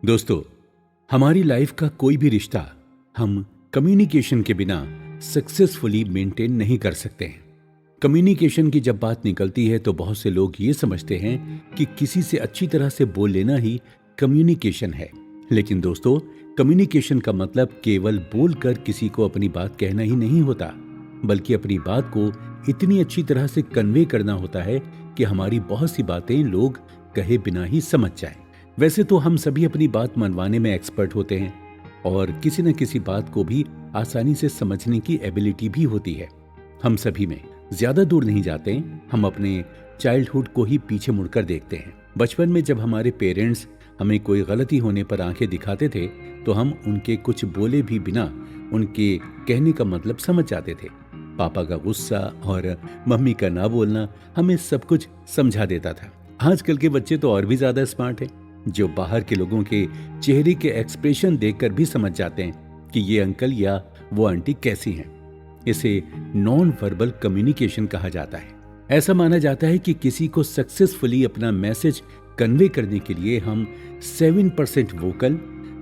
दोस्तों, हमारी लाइफ का कोई भी रिश्ता हम कम्युनिकेशन के बिना सक्सेसफुली मेंटेन नहीं कर सकते हैं। कम्युनिकेशन की जब बात निकलती है तो बहुत से लोग ये समझते हैं कि किसी से अच्छी तरह से बोल लेना ही कम्युनिकेशन है। लेकिन दोस्तों, कम्युनिकेशन का मतलब केवल बोलकर किसी को अपनी बात कहना ही नहीं होता, बल्कि अपनी बात को इतनी अच्छी तरह से कन्वे करना होता है कि हमारी बहुत सी बातें लोग कहे बिना ही समझ जाएं। वैसे तो हम सभी अपनी बात मनवाने में एक्सपर्ट होते हैं और किसी न किसी बात को भी आसानी से समझने की एबिलिटी भी होती है। हम सभी में ज्यादा दूर नहीं जाते, हम अपने चाइल्डहुड को ही पीछे मुड़कर देखते हैं। बचपन में जब हमारे पेरेंट्स हमें कोई गलती होने पर आंखें दिखाते थे तो हम उनके कुछ बोले भी बिना उनके कहने का मतलब समझ जाते थे। पापा का गुस्सा और मम्मी का ना बोलना हमें सब कुछ समझा देता था। आजकल के बच्चे तो और भी ज्यादा स्मार्ट हैं, जो बाहर के लोगों के चेहरे के एक्सप्रेशन देखकर भी समझ जाते हैं कि ये अंकल या वो आंटी कैसी हैं। इसे नॉन वर्बल कम्युनिकेशन कहा जाता है। ऐसा माना जाता है कि किसी को सक्सेसफुली अपना मैसेज कन्वे करने के लिए हम 7% वोकल,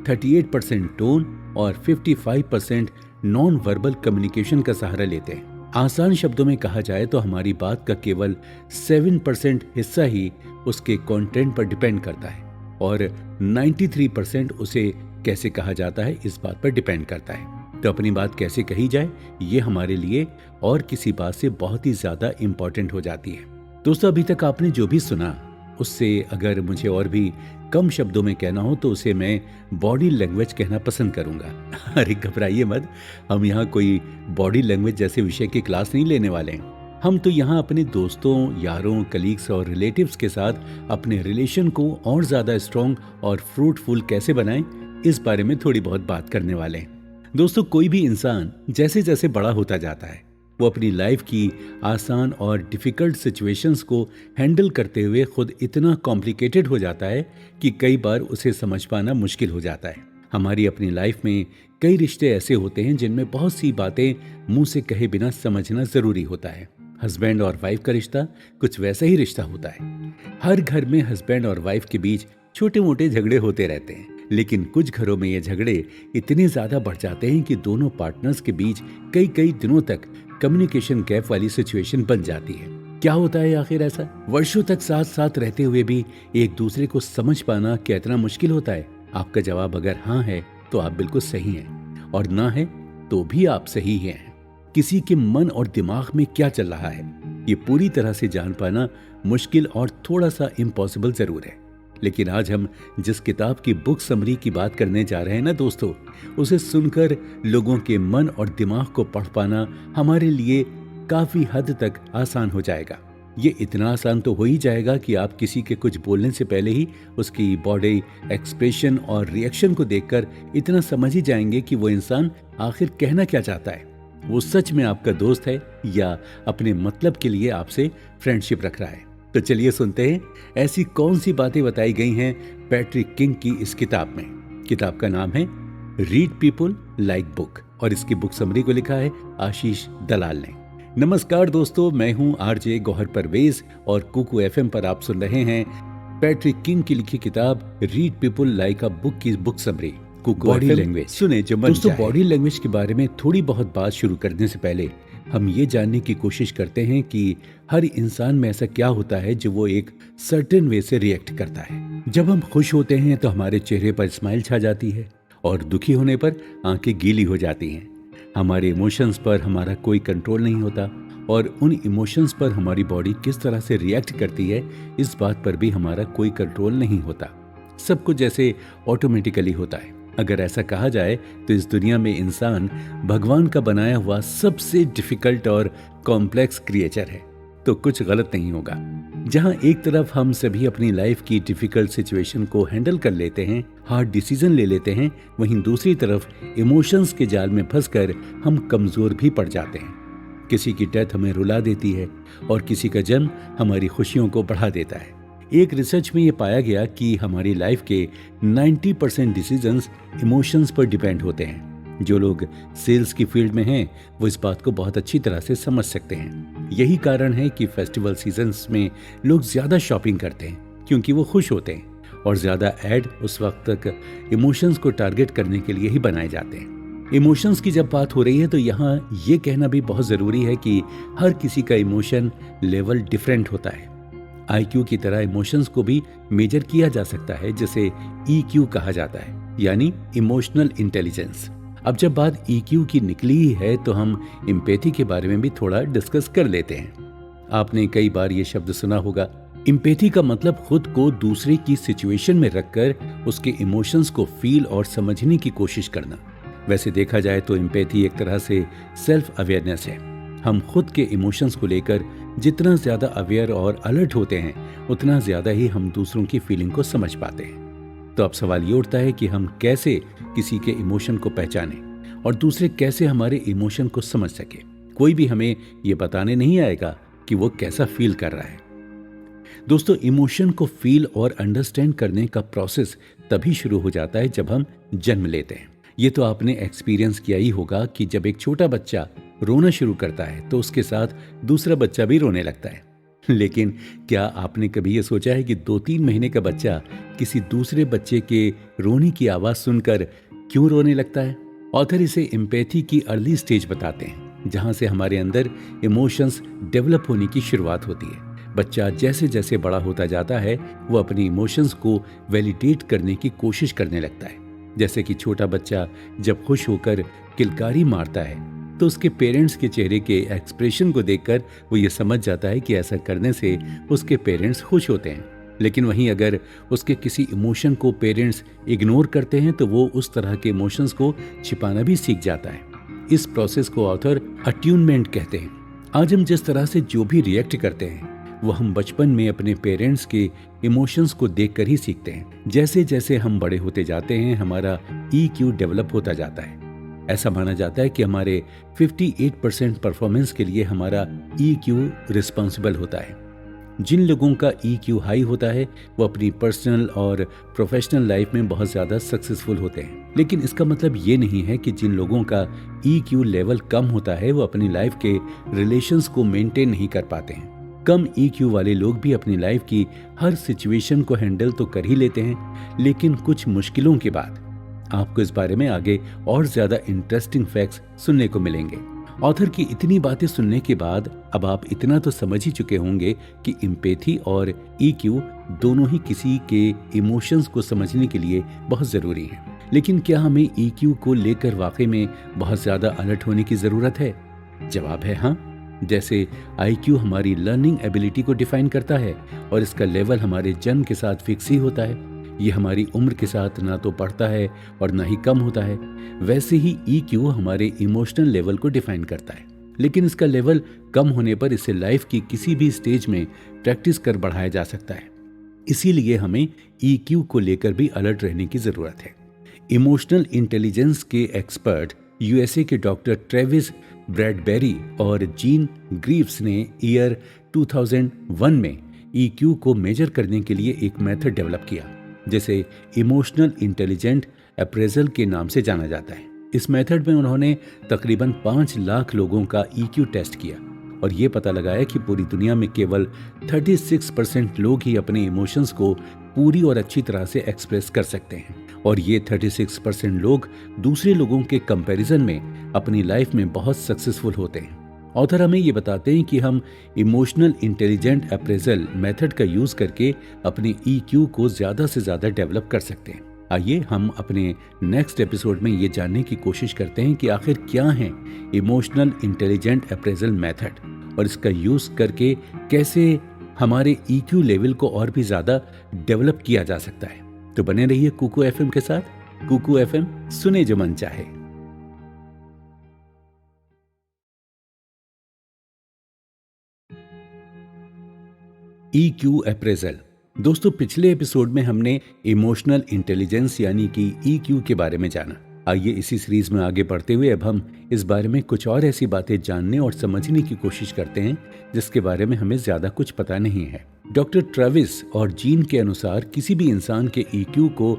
38% टोन और 55% नॉन वर्बल कम्युनिकेशन का सहारा लेते हैं। आसान शब्दों में कहा जाए तो हमारी बात का केवल 7% हिस्सा ही उसके कंटेंट पर डिपेंड करता है और 93% उसे कैसे कहा जाता है इस बात पर डिपेंड करता है। तो अपनी बात कैसे कही जाए, ये हमारे लिए और किसी बात से बहुत ही ज्यादा इंपॉर्टेंट हो जाती है। दोस्तों, अभी तक आपने जो भी सुना उससे अगर मुझे और भी कम शब्दों में कहना हो तो उसे मैं बॉडी लैंग्वेज कहना पसंद करूंगा। अरे घबराइए मत, हम यहाँ कोई बॉडी लैंग्वेज जैसे विषय की क्लास नहीं लेने वाले हैं। हम तो यहाँ अपने दोस्तों, यारों, कलीग्स और रिलेटिव्स के साथ अपने रिलेशन को और ज्यादा स्ट्रॉन्ग और फ्रूटफुल कैसे बनाएं, इस बारे में थोड़ी बहुत बात करने वाले हैं। दोस्तों, कोई भी इंसान जैसे जैसे बड़ा होता जाता है वो अपनी लाइफ की आसान और डिफिकल्ट सिचुएशंस को हैंडल करते हुए खुद इतना कॉम्प्लिकेटेड हो जाता है कि कई बार उसे समझ पाना मुश्किल हो जाता है। हमारी अपनी लाइफ में कई रिश्ते ऐसे होते हैं जिनमें बहुत सी बातें मुंह से कहे बिना समझना जरूरी होता है। हस्बैंड और वाइफ का रिश्ता कुछ वैसा ही रिश्ता होता है। हर घर में हस्बैंड और वाइफ के बीच छोटे मोटे झगड़े होते रहते हैं, लेकिन कुछ घरों में ये झगड़े इतने ज्यादा बढ़ जाते हैं कि दोनों पार्टनर्स के बीच कई कई दिनों तक कम्युनिकेशन गैप वाली सिचुएशन बन जाती है। क्या होता है आखिर ऐसा? वर्षों तक साथ साथ रहते हुए भी एक दूसरे को समझ पाना क्या इतना मुश्किल होता है? आपका जवाब अगर हाँ है तो आप बिल्कुल सही हैं, और ना है तो भी आप सही हैं। किसी के मन और दिमाग में क्या चल रहा है ये पूरी तरह से जान पाना मुश्किल और थोड़ा सा इम्पॉसिबल जरूर है। लेकिन आज हम जिस किताब की बुक समरी की बात करने जा रहे हैं ना दोस्तों, उसे सुनकर लोगों के मन और दिमाग को पढ़ पाना हमारे लिए काफी हद तक आसान हो जाएगा। ये इतना आसान तो हो ही जाएगा कि आप किसी के कुछ बोलने से पहले ही उसकी बॉडी एक्सप्रेशन और रिएक्शन को देखकर इतना समझ ही जाएंगे कि वो इंसान आखिर कहना क्या चाहता है। वो सच में आपका दोस्त है या अपने मतलब के लिए आपसे फ्रेंडशिप रख रहा है। तो चलिए सुनते हैं ऐसी कौन सी बातें बताई गई हैं पैट्रिक किंग की इस किताब में। किताब का नाम है रीड पीपल लाइक बुक और इसकी बुक समरी को लिखा है आशीष दलाल ने। नमस्कार दोस्तों, मैं हूं आरजे गौहर परवेज और कुकू एफएम पर आप सुन रहे हैं पैट्रिक किंग की लिखी किताब read people like a book की बुक समरी। बॉडी लैंग्वेज सुने जो मन दोस्तों, बॉडी लैंग्वेज के बारे में थोड़ी बहुत बात शुरू करने से पहले हम ये जानने की कोशिश करते हैं कि हर इंसान में ऐसा क्या होता है जो वो एक सर्टेन वे से रिएक्ट करता है। जब हम खुश होते हैं तो हमारे चेहरे पर स्माइल छा जाती है और दुखी होने पर आंखें गीली हो जाती हैं। हमारे इमोशंस पर हमारा कोई कंट्रोल नहीं होता और उन इमोशंस पर हमारी बॉडी किस तरह से रिएक्ट करती है इस बात पर भी हमारा कोई कंट्रोल नहीं होता। सब कुछ जैसे ऑटोमेटिकली होता है। अगर ऐसा कहा जाए तो इस दुनिया में इंसान भगवान का बनाया हुआ सबसे डिफिकल्ट और कॉम्प्लेक्स क्रिएचर है, तो कुछ गलत नहीं होगा। जहां एक तरफ हम सभी अपनी लाइफ की डिफिकल्ट सिचुएशन को हैंडल कर लेते हैं, हार्ड डिसीजन ले लेते हैं, वहीं दूसरी तरफ इमोशंस के जाल में फंसकर हम कमजोर भी पड़ जाते हैं। किसी की डेथ हमें रुला देती है और किसी का जन्म हमारी खुशियों को बढ़ा देता है। एक रिसर्च में यह पाया गया कि हमारी लाइफ के 90% डिसीजंस इमोशंस पर डिपेंड होते हैं। जो लोग सेल्स की फील्ड में हैं वो इस बात को बहुत अच्छी तरह से समझ सकते हैं। यही कारण है कि फेस्टिवल सीजन्स में लोग ज्यादा शॉपिंग करते हैं क्योंकि वो खुश होते हैं और ज़्यादा ऐड उस वक्त तक इमोशंस को टारगेट करने के लिए ही बनाए जाते हैं। इमोशंस की जब बात हो रही है तो यहाँ ये कहना भी बहुत ज़रूरी है कि हर किसी का इमोशन लेवल डिफरेंट होता है। IQ की तरह इमोशंस को भी मेजर किया जा सकता है, जिसे EQ कहा जाता है, यानी इमोशनल इंटेलिजेंस। अब जब बात EQ की निकली ही है तो हम एम्पैथी के बारे में भी थोड़ा डिस्कस कर लेते हैं। आपने कई बार ये शब्द सुना होगा। एम्पैथी का मतलब खुद को दूसरे की सिचुएशन में रखकर उसके इमोशंस को फील और समझने की कोशिश करना। वैसे देखा जाए तो एम्पैथी एक तरह से सेल्फ अवेयरनेस है। हम खुद के इमोशंस को लेकर जितना ज्यादा अवेयर और अलर्ट होते हैं, उतना ज्यादा ही हम दूसरों की फीलिंग को समझ पाते हैं। तो अब सवाल ये उठता है कि हम कैसे किसी के इमोशन को पहचानें और दूसरे कैसे हमारे इमोशन को समझ सके। कोई भी हमें ये बताने नहीं आएगा कि वो कैसा फील कर रहा है। दोस्तों, इमोशन को फील और अंडरस्टैंड करने का प्रोसेस तभी शुरू हो जाता है जब हम जन्म लेते हैं। ये तो आपने एक्सपीरियंस किया ही होगा कि जब एक छोटा बच्चा रोना शुरू करता है तो उसके साथ दूसरा बच्चा भी रोने लगता है। लेकिन क्या आपने कभी ये सोचा है कि 2-3 महीने का बच्चा किसी दूसरे बच्चे के रोने की आवाज सुनकर क्यों रोने लगता है? ऑथर इसे एम्पैथी की अर्ली स्टेज बताते हैं, जहां से हमारे अंदर इमोशंस डेवलप होने की शुरुआत होती है। बच्चा जैसे जैसे बड़ा होता जाता है, वो अपने इमोशंस को वैलिडेट करने की कोशिश करने लगता है। जैसे कि छोटा बच्चा जब खुश होकर किलकारी मारता है तो उसके पेरेंट्स के चेहरे के एक्सप्रेशन को देखकर वो ये समझ जाता है कि ऐसा करने से उसके पेरेंट्स खुश होते हैं। लेकिन वहीं अगर उसके किसी इमोशन को पेरेंट्स इग्नोर करते हैं तो वो उस तरह के इमोशंस को छिपाना भी सीख जाता है। इस प्रोसेस को ऑथर अट्यूनमेंट कहते हैं। आज हम जिस तरह से जो भी रिएक्ट करते हैं वो हम बचपन में अपने पेरेंट्स के इमोशंस को देखकर ही सीखते हैं। जैसे जैसे हम बड़े होते जाते हैं, हमारा EQ डेवलप होता जाता है। ऐसा माना जाता है कि हमारे 58% परफॉर्मेंस के लिए हमारा EQ रिस्पॉन्सिबल होता है। जिन लोगों का EQ हाई होता है वो अपनी पर्सनल और प्रोफेशनल लाइफ में बहुत ज़्यादा सक्सेसफुल होते हैं। लेकिन इसका मतलब ये नहीं है कि जिन लोगों का EQ लेवल कम होता है वो अपनी लाइफ के रिलेशंस को मेंटेन नहीं कर पाते हैं। कम EQ वाले लोग भी अपनी लाइफ की हर सिचुएशन को हैंडल तो कर ही लेते हैं, लेकिन कुछ मुश्किलों के बाद आपको इस बारे में आगे और ज्यादा इंटरेस्टिंग फैक्ट्स सुनने को मिलेंगे। ऑथर की इतनी बातें सुनने के बाद अब आप इतना तो समझ ही चुके होंगे कि एम्पैथी और EQ दोनों ही किसी के इमोशंस को समझने के लिए बहुत जरूरी है। लेकिन क्या हमें EQ को लेकर वाकई में बहुत ज्यादा अलर्ट होने की जरूरत है? जवाब है हाँ। जैसे IQ हमारी लर्निंग एबिलिटी को डिफाइन करता है और इसका लेवल हमारे जन्म के साथ फिक्स ही होता है। ये हमारी उम्र के साथ ना तो बढ़ता है और ना ही कम होता है। वैसे ही EQ हमारे इमोशनल लेवल को डिफाइन करता है, लेकिन इसका लेवल कम होने पर इसे लाइफ की किसी भी स्टेज में प्रैक्टिस कर बढ़ाया जा सकता है। इसीलिए हमें EQ को लेकर भी अलर्ट रहने की जरूरत है। इमोशनल इंटेलिजेंस के एक्सपर्ट USA के डॉक्टर ट्रेविस ब्रैडबेरी और जीन ग्रीव्स ने ईयर 2001 में EQ को मेजर करने के लिए एक मेथड डेवलप किया, जिसे इमोशनल इंटेलिजेंट अप्रेजल के नाम से जाना जाता है। इस मेथड में उन्होंने तकरीबन 5 लाख लोगों का EQ टेस्ट किया और ये पता लगाया कि पूरी दुनिया में केवल 36% लोग ही अपने इमोशंस को पूरी और अच्छी तरह से एक्सप्रेस कर सकते हैं, और ये 36% लोग दूसरे लोगों के कंपैरिजन में अपनी लाइफ में बहुत सक्सेसफुल होते हैं। ऑथर हमें ये बताते हैं कि हम इमोशनल इंटेलिजेंट अप्रेजल मेथड का यूज करके अपने EQ को ज्यादा से ज्यादा डेवलप कर सकते हैं। आइए हम अपने नेक्स्ट एपिसोड में ये जानने की कोशिश करते हैं कि आखिर क्या है इमोशनल इंटेलिजेंट अप्रेजल मेथड और इसका यूज करके कैसे हमारे EQ लेवल को और भी ज्यादा डेवलप किया जा सकता है। तो बने रहिए कुकू FM के साथ। कुकू FM, सुने जो मन चाहे। EQ appraisal. दोस्तों, पिछले एपिसोड में हमने इमोशनल इंटेलिजेंस यानी कि EQ के बारे में जाना। आइए इसी सीरीज में आगे बढ़ते हुए अब हम इस बारे में कुछ और ऐसी बातें जानने और समझने की कोशिश करते हैं जिसके बारे में हमें ज्यादा कुछ पता नहीं है। डॉक्टर ट्रेविस और जीन के अनुसार किसी भी इंसान के EQ को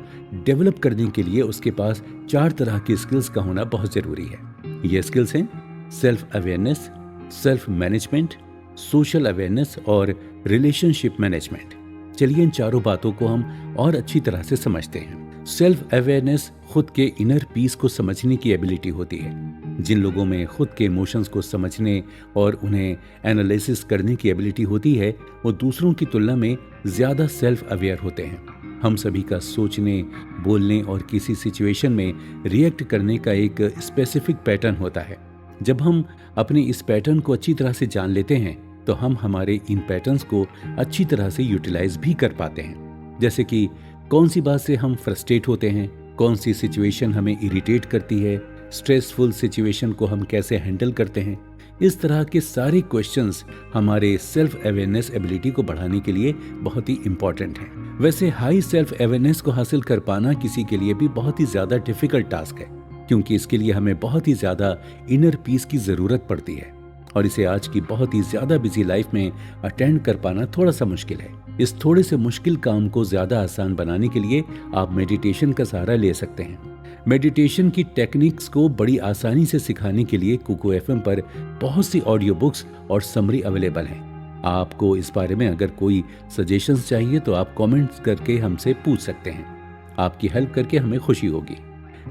डेवलप करने के लिए उसके पास 4 तरह की स्किल्स का होना बहुत जरूरी है। ये स्किल्स हैं self awareness, self management, social awareness और रिलेशनशिप मैनेजमेंट। चलिए इन चारों बातों को हम और अच्छी तरह से समझते हैं। सेल्फ अवेयरनेस खुद के इनर पीस को समझने की एबिलिटी होती है। जिन लोगों में खुद के इमोशंस को समझने और उन्हें एनालिसिस करने की एबिलिटी होती है, वो दूसरों की तुलना में ज़्यादा सेल्फ अवेयर होते हैं। हम सभी का सोचने, बोलने और किसी सिचुएशन में रिएक्ट करने का एक स्पेसिफिक पैटर्न होता है। जब हम अपने इस पैटर्न को अच्छी तरह से जान लेते हैं तो हम हमारे इन पैटर्न्स को अच्छी तरह से यूटिलाइज भी कर पाते हैं। जैसे कि कौन सी बात से हम फ्रस्ट्रेट होते हैं, कौन सी सिचुएशन हमें इरिटेट करती है, स्ट्रेसफुल सिचुएशन को हम कैसे हैंडल करते हैं। इस तरह के सारे क्वेश्चंस हमारे सेल्फ अवेयरनेस एबिलिटी को बढ़ाने के लिए बहुत ही इंपॉर्टेंट हैं। वैसे हाई सेल्फ अवेयरनेस को हासिल कर पाना किसी के लिए भी बहुत ही ज़्यादा डिफिकल्ट टास्क है, क्योंकि इसके लिए हमें बहुत ही ज़्यादा इनर पीस की ज़रूरत पड़ती है और इसे आज की बहुत ही ज़्यादा बिजी लाइफ में अटेंड कर पाना थोड़ा सा मुश्किल है। इस थोड़े से मुश्किल काम को ज़्यादा आसान बनाने के लिए आप मेडिटेशन का सहारा ले सकते हैं। मेडिटेशन की टेक्निक्स को बड़ी आसानी से सिखाने के लिए कुकू एफएम पर बहुत सी ऑडियो बुक्स और समरी अवेलेबल हैं। आपको इस बारे में अगर कोई सजेशंस चाहिए तो आप कमेंट्स करके हमसे पूछ सकते हैं। आपकी हेल्प करके हमें खुशी होगी।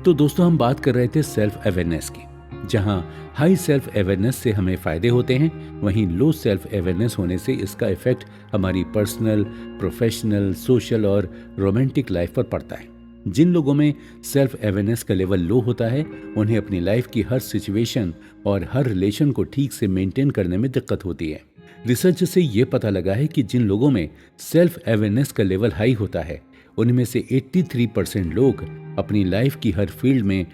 तो दोस्तों, हम बात कर रहे थे सेल्फ अवेयरनेस की। जहां हाई सेल्फ अवेयरनेस से हमें फायदे होते हैं, वहीं लो सेल्फ अवेयरनेस होने से इसका इफेक्ट हमारी पर्सनल, प्रोफेशनल, सोशल और रोमांटिक लाइफ पर पड़ता है। जिन लोगों में सेल्फ अवेयरनेस का लेवल लो होता है, उन्हें अपनी लाइफ की हर सिचुएशन और हर रिलेशन को ठीक से मेंटेन करने में दिक्कत होती है। रिसर्च से ये पता लगा है कि जिन लोगों में सेल्फ अवेयरनेस का लेवल हाई होता है, उनमें से 83% लोग अपनी लाइफ की हर फील्ड में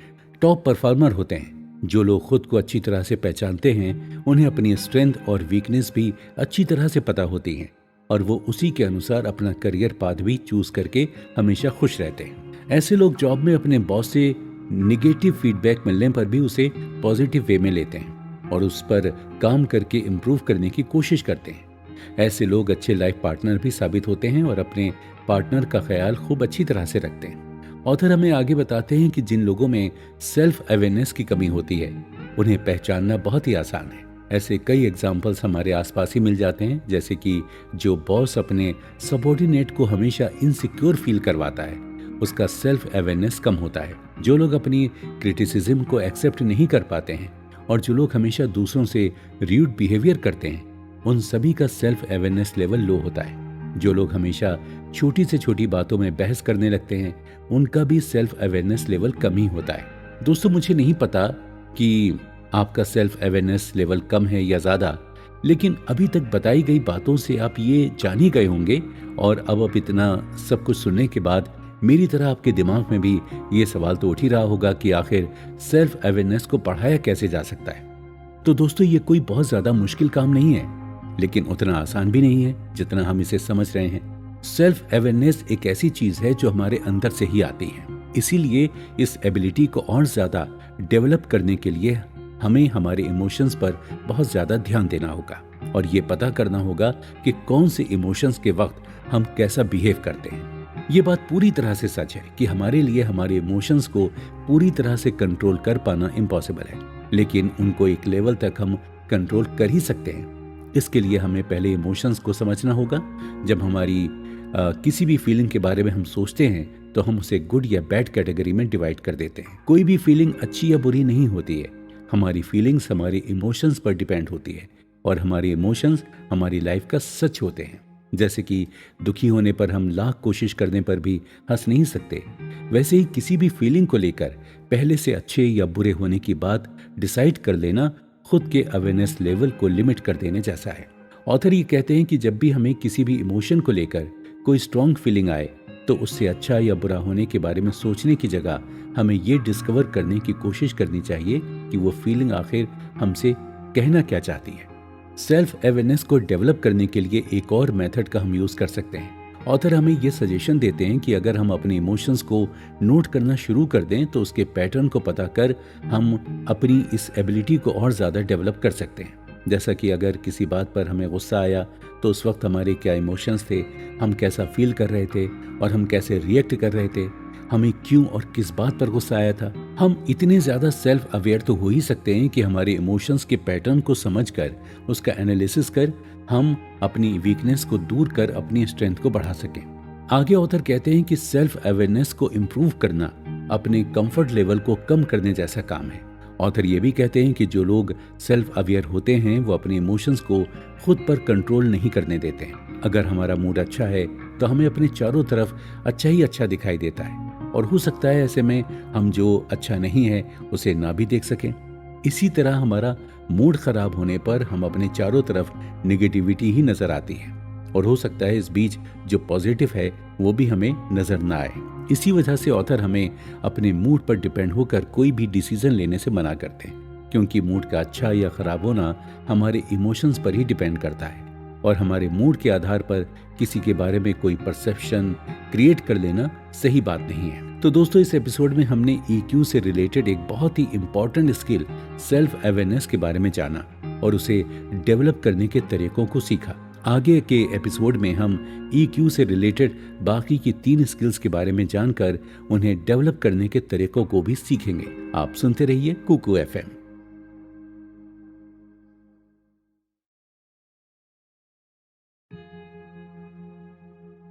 टॉप परफॉर्मर होते हैं। जो लोग खुद को अच्छी तरह से पहचानते हैं, उन्हें अपनी स्ट्रेंथ और वीकनेस भी अच्छी तरह से पता होती हैं और वो उसी के अनुसार अपना करियर पाथ भी चूज करके हमेशा खुश रहते हैं। ऐसे लोग जॉब में अपने बॉस से निगेटिव फीडबैक मिलने पर भी उसे पॉजिटिव वे में लेते हैं और उस पर काम करके इम्प्रूव करने की कोशिश करते हैं। ऐसे लोग अच्छे लाइफ पार्टनर भी साबित होते हैं और अपने पार्टनर का ख्याल खूब अच्छी तरह से रखते हैं। ऑथर हमें आगे बताते हैं कि जिन लोगों में सेल्फ अवेयरनेस की कमी होती है, उन्हें पहचानना बहुत ही आसान है। ऐसे कई एग्जाम्पल्स हमारे आसपास ही मिल जाते हैं, जैसे कि जो बॉस अपने सबॉर्डिनेट को हमेशा इनसिक्योर फील करवाता है, उसका सेल्फ अवेयरनेस कम होता है। जो लोग अपनी क्रिटिसिज्म को एक्सेप्ट नहीं कर पाते हैं और जो लोग हमेशा दूसरों से र्यूड बिहेवियर करते हैं, उन सभी का सेल्फ अवेयरनेस लेवल लो होता है। जो लोग हमेशा छोटी से छोटी बातों में बहस करने लगते हैं, उनका भी सेल्फ अवेयरनेस लेवल कम ही होता है। दोस्तों, मुझे नहीं पता कि आपका सेल्फ अवेयरनेस लेवल कम है या ज़्यादा, लेकिन अभी तक बताई गई बातों से आप ये जान ही गए होंगे और अब इतना सब कुछ सुनने के बाद मेरी तरह आपके दिमाग में भी ये सवाल तो उठ ही रहा होगा कि आखिर सेल्फ अवेयरनेस को बढ़ाया कैसे जा सकता है। तो दोस्तों, ये कोई बहुत ज़्यादा मुश्किल काम नहीं है, लेकिन उतना आसान भी नहीं है जितना हम इसे समझ रहे हैं। सेल्फ अवेयरनेस एक ऐसी चीज है जो हमारे अंदर से ही आती है। इसीलिए इस एबिलिटी को और ज्यादा डेवलप करने के लिए हमें हमारे इमोशंस पर बहुत ज्यादा ध्यान देना होगा और ये पता करना होगा कि कौन से इमोशंस के वक्त हम कैसा बिहेव करते हैं। ये बात पूरी तरह से सच है कि हमारे लिए हमारे इमोशंस को पूरी तरह से कंट्रोल कर पाना इम्पॉसिबल है, लेकिन उनको एक लेवल तक हम कंट्रोल कर ही सकते हैं। इसके लिए हमें पहले इमोशंस को समझना होगा। जब हमारी किसी भी फीलिंग के बारे में हम सोचते हैं तो हम उसे गुड या बैड कैटेगरी में डिवाइड कर देते हैं। कोई भी फीलिंग अच्छी या बुरी नहीं होती है। हमारी फीलिंग्स हमारे इमोशंस पर डिपेंड होती है और हमारे इमोशंस हमारी लाइफ का सच होते हैं। जैसे कि दुखी होने पर हम लाख कोशिश करने पर भी हंस नहीं सकते, वैसे ही किसी भी फीलिंग को लेकर पहले से अच्छे या बुरे होने की बात डिसाइड कर लेना खुद के अवेयरनेस लेवल को लिमिट कर देने जैसा है। ऑथर ये कहते हैं कि जब भी हमें किसी भी इमोशन को लेकर कोई स्ट्रॉन्ग फीलिंग आए तो उससे अच्छा या बुरा होने के बारे में सोचने की जगह हमें ये डिस्कवर करने की कोशिश करनी चाहिए कि वो फीलिंग आखिर हमसे कहना क्या चाहती है। सेल्फ अवेयरनेस को डेवलप करने के लिए एक और मेथड का हम यूज कर सकते हैं। ऑथर हमें ये सजेशन देते हैं कि अगर हम अपने इमोशंस को नोट करना शुरू कर दें तो उसके पैटर्न को पता कर हम अपनी इस एबिलिटी को और ज़्यादा डेवलप कर सकते हैं। जैसा कि अगर किसी बात पर हमें गुस्सा आया तो उस वक्त हमारे क्या इमोशंस थे, हम कैसा फील कर रहे थे और हम कैसे रिएक्ट कर रहे थे, हमें क्यों और किस बात पर गुस्सा आया था। हम इतने ज़्यादा सेल्फ अवेयर तो हो ही सकते हैं कि हमारे इमोशंस के पैटर्न को समझकर उसका एनालिसिस कर हम अपनी वीकनेस को दूर कर अपनी स्ट्रेंथ को बढ़ा सकें। आगे ऑथर कहते हैं कि सेल्फ अवेयरनेस को इम्प्रूव करना अपने कंफर्ट लेवल को कम करने जैसा काम है। ऑथर ये भी कहते हैं कि जो लोग सेल्फ अवेयर होते हैं वो अपने इमोशंस को खुद पर कंट्रोल नहीं करने देते हैं। अगर हमारा मूड अच्छा है तो हमें अपने चारों तरफ अच्छा ही अच्छा दिखाई देता है, और हो सकता है ऐसे में हम जो अच्छा नहीं है उसे ना भी देख सकें। इसी तरह हमारा मूड खराब होने पर हम अपने चारों तरफ निगेटिविटी ही नजर आती है, और हो सकता है इस बीच जो पॉजिटिव है वो भी हमें नजर ना आए। इसी वजह से ऑथर हमें अपने मूड पर डिपेंड होकर कोई भी डिसीजन लेने से मना करते हैं, क्योंकि मूड का अच्छा या खराब होना हमारे इमोशंस पर ही डिपेंड करता है, और हमारे मूड के आधार पर किसी के बारे में कोई परसेप्शन क्रिएट कर लेना सही बात नहीं है। तो दोस्तों, इस एपिसोड में हमने EQ से रिलेटेड एक बहुत ही इंपॉर्टेंट स्किल सेल्फ अवेयरनेस के बारे में जाना और उसे डेवलप करने के तरीकों को सीखा। आगे के एपिसोड में हम EQ से रिलेटेड बाकी की 3 स्किल्स के बारे में जानकर उन्हें डेवलप करने के तरीकों को भी सीखेंगे। आप सुनते रहिए कुकू FM।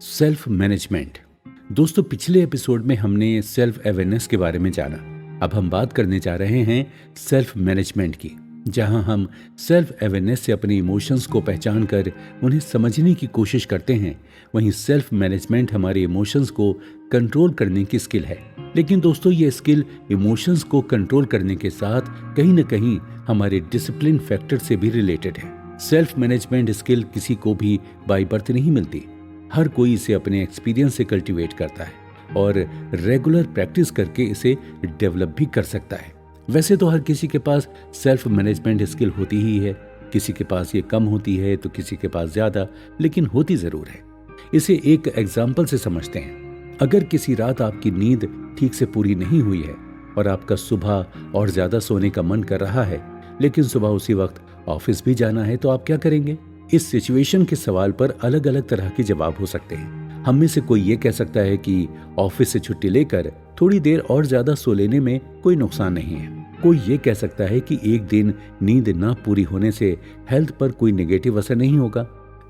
Self management. दोस्तों, पिछले एपिसोड में हमने सेल्फ अवेयरनेस के बारे में जाना। अब हम बात करने जा रहे हैं सेल्फ मैनेजमेंट की, जहां हम सेल्फ अवेयरनेस से अपने इमोशंस को पहचान कर उन्हें समझने की कोशिश करते हैं। वहीं सेल्फ मैनेजमेंट हमारे इमोशंस को कंट्रोल करने की स्किल है। लेकिन दोस्तों, ये स्किल इमोशंस को कंट्रोल करने के साथ कहीं न कहीं हमारे डिसिप्लिन फैक्टर से भी रिलेटेड है। सेल्फ मैनेजमेंट स्किल किसी को भी बाय बर्थ नहीं मिलती। हर कोई इसे अपने एक्सपीरियंस से कल्टीवेट करता है और रेगुलर प्रैक्टिस करके इसे डेवलप भी कर सकता है। वैसे तो हर किसी के पास सेल्फ मैनेजमेंट स्किल होती ही है। किसी के पास ये कम होती है तो किसी के पास ज्यादा, लेकिन होती जरूर है। इसे एक एग्जाम्पल से समझते हैं। अगर किसी रात आपकी नींद ठीक से पूरी नहीं हुई है और आपका सुबह और ज्यादा सोने का मन कर रहा है, लेकिन सुबह उसी वक्त ऑफिस भी जाना है, तो आप क्या करेंगे? इस सिचुएशन के सवाल पर अलग अलग तरह के जवाब हो सकते हैं। हम में से कोई ये कह सकता है कि ऑफिस से छुट्टी लेकर थोड़ी देर और ज्यादा सो लेने में कोई नुकसान नहीं है। कोई ये कह सकता है कि एक दिन नींद ना पूरी होने से हेल्थ पर कोई नेगेटिव असर नहीं होगा।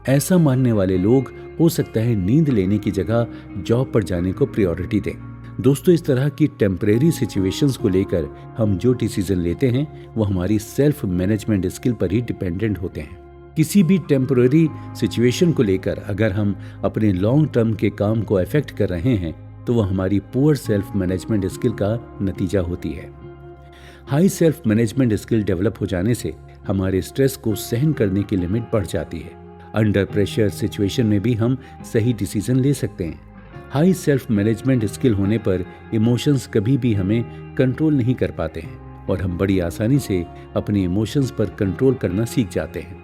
ऐसा मानने वाले लोग हो सकता है नींद लेने की जगह जॉब पर जाने को प्रायोरिटी दें। दोस्तों, इस तरह की टेम्परेरी सिचुएशंस को लेकर हम जो डिसीजन लेते हैं वो हमारी सेल्फ मैनेजमेंट स्किल पर ही डिपेंडेंट होते हैं। किसी भी टेम्पररी सिचुएशन को लेकर अगर हम अपने लॉन्ग टर्म के काम को अफेक्ट कर रहे हैं तो वह हमारी पुअर सेल्फ मैनेजमेंट स्किल का नतीजा होती है। High self management skill develop हो जाने से हमारे स्ट्रेस को सहन करने की लिमिट बढ़ जाती है। अंडर प्रेशर सिचुएशन में भी हम सही डिसीजन ले सकते हैं। हाई सेल्फ मैनेजमेंट स्किल होने पर इमोशंस कभी भी हमें कंट्रोल नहीं कर पाते हैं और हम बड़ी आसानी से अपने इमोशंस पर कंट्रोल करना सीख जाते हैं।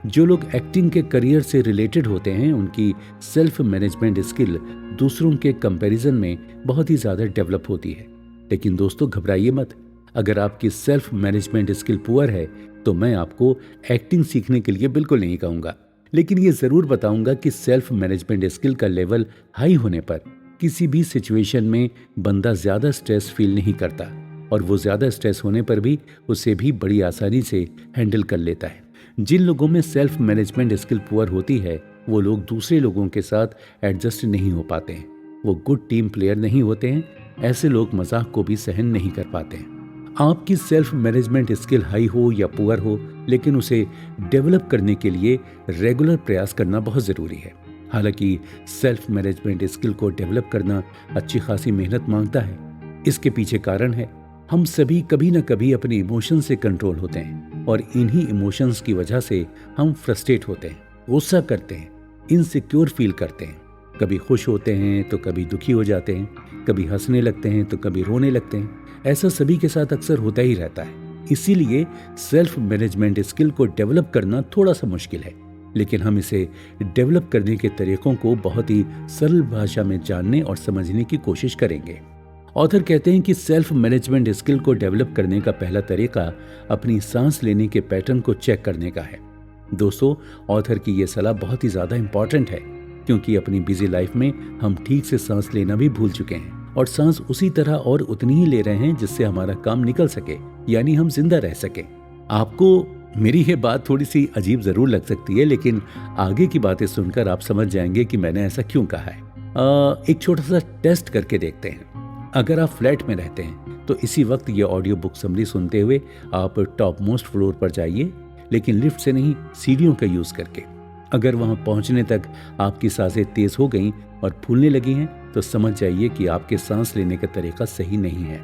जो लोग एक्टिंग के करियर से रिलेटेड होते हैं उनकी सेल्फ मैनेजमेंट स्किल दूसरों के कंपैरिजन में बहुत ही ज़्यादा डेवलप होती है। लेकिन दोस्तों, घबराइए मत। अगर आपकी सेल्फ मैनेजमेंट स्किल पुअर है तो मैं आपको एक्टिंग सीखने के लिए बिल्कुल नहीं कहूँगा, लेकिन ये ज़रूर बताऊँगा कि सेल्फ मैनेजमेंट स्किल का लेवल हाई होने पर किसी भी सिचुएशन में बंदा ज़्यादा स्ट्रेस फील नहीं करता और वो ज़्यादा स्ट्रेस होने पर भी उसे भी बड़ी आसानी से हैंडल कर लेता है। जिन लोगों में सेल्फ मैनेजमेंट स्किल पुअर होती है वो लोग दूसरे लोगों के साथ एडजस्ट नहीं हो पाते हैं। वो गुड टीम प्लेयर नहीं होते हैं। ऐसे लोग मजाक को भी सहन नहीं कर पाते हैं। आपकी सेल्फ मैनेजमेंट स्किल हाई हो या पुअर हो, लेकिन उसे डेवलप करने के लिए रेगुलर प्रयास करना बहुत ज़रूरी है। हालांकि सेल्फ मैनेजमेंट स्किल को डेवलप करना अच्छी खासी मेहनत मांगता है। इसके पीछे कारण है, हम सभी कभी न कभी अपने इमोशन से कंट्रोल होते हैं और इन्हीं इमोशंस की वजह से हम फ्रस्ट्रेट होते हैं, गुस्सा करते हैं, इनसिक्योर फील करते हैं। कभी खुश होते हैं तो कभी दुखी हो जाते हैं, कभी हंसने लगते हैं तो कभी रोने लगते हैं। ऐसा सभी के साथ अक्सर होता ही रहता है। इसीलिए सेल्फ मैनेजमेंट स्किल को डेवलप करना थोड़ा सा मुश्किल है, लेकिन हम इसे डेवलप करने के तरीकों को बहुत ही सरल भाषा में जानने और समझने की कोशिश करेंगे। ऑथर कहते हैं कि सेल्फ मैनेजमेंट स्किल को डेवलप करने का पहला तरीका अपनी सांस लेने के पैटर्न को चेक करने का है। दोस्तों, ऑथर की यह सलाह बहुत ही ज्यादा इंपॉर्टेंट है, क्योंकि अपनी बिजी लाइफ में हम ठीक से सांस लेना भी भूल चुके हैं और सांस उसी तरह और उतनी ही ले रहे हैं जिससे हमारा काम निकल सके, यानी हम जिंदा रह सके। आपको मेरी ये बात थोड़ी सी अजीब जरूर लग सकती है, लेकिन आगे की बातें सुनकर आप समझ जाएंगे कि मैंने ऐसा क्यों कहा है। एक छोटा सा टेस्ट करके देखते हैं। अगर आप फ्लैट में रहते हैं तो इसी वक्त ये ऑडियो बुक समरी सुनते हुए आप टॉप मोस्ट फ्लोर पर जाइए, लेकिन लिफ्ट से नहीं, सीढ़ियों का यूज करके। अगर वहां पहुंचने तक आपकी सांसें तेज हो गई और फूलने लगी हैं तो समझ जाइए कि आपके सांस लेने का तरीका सही नहीं है।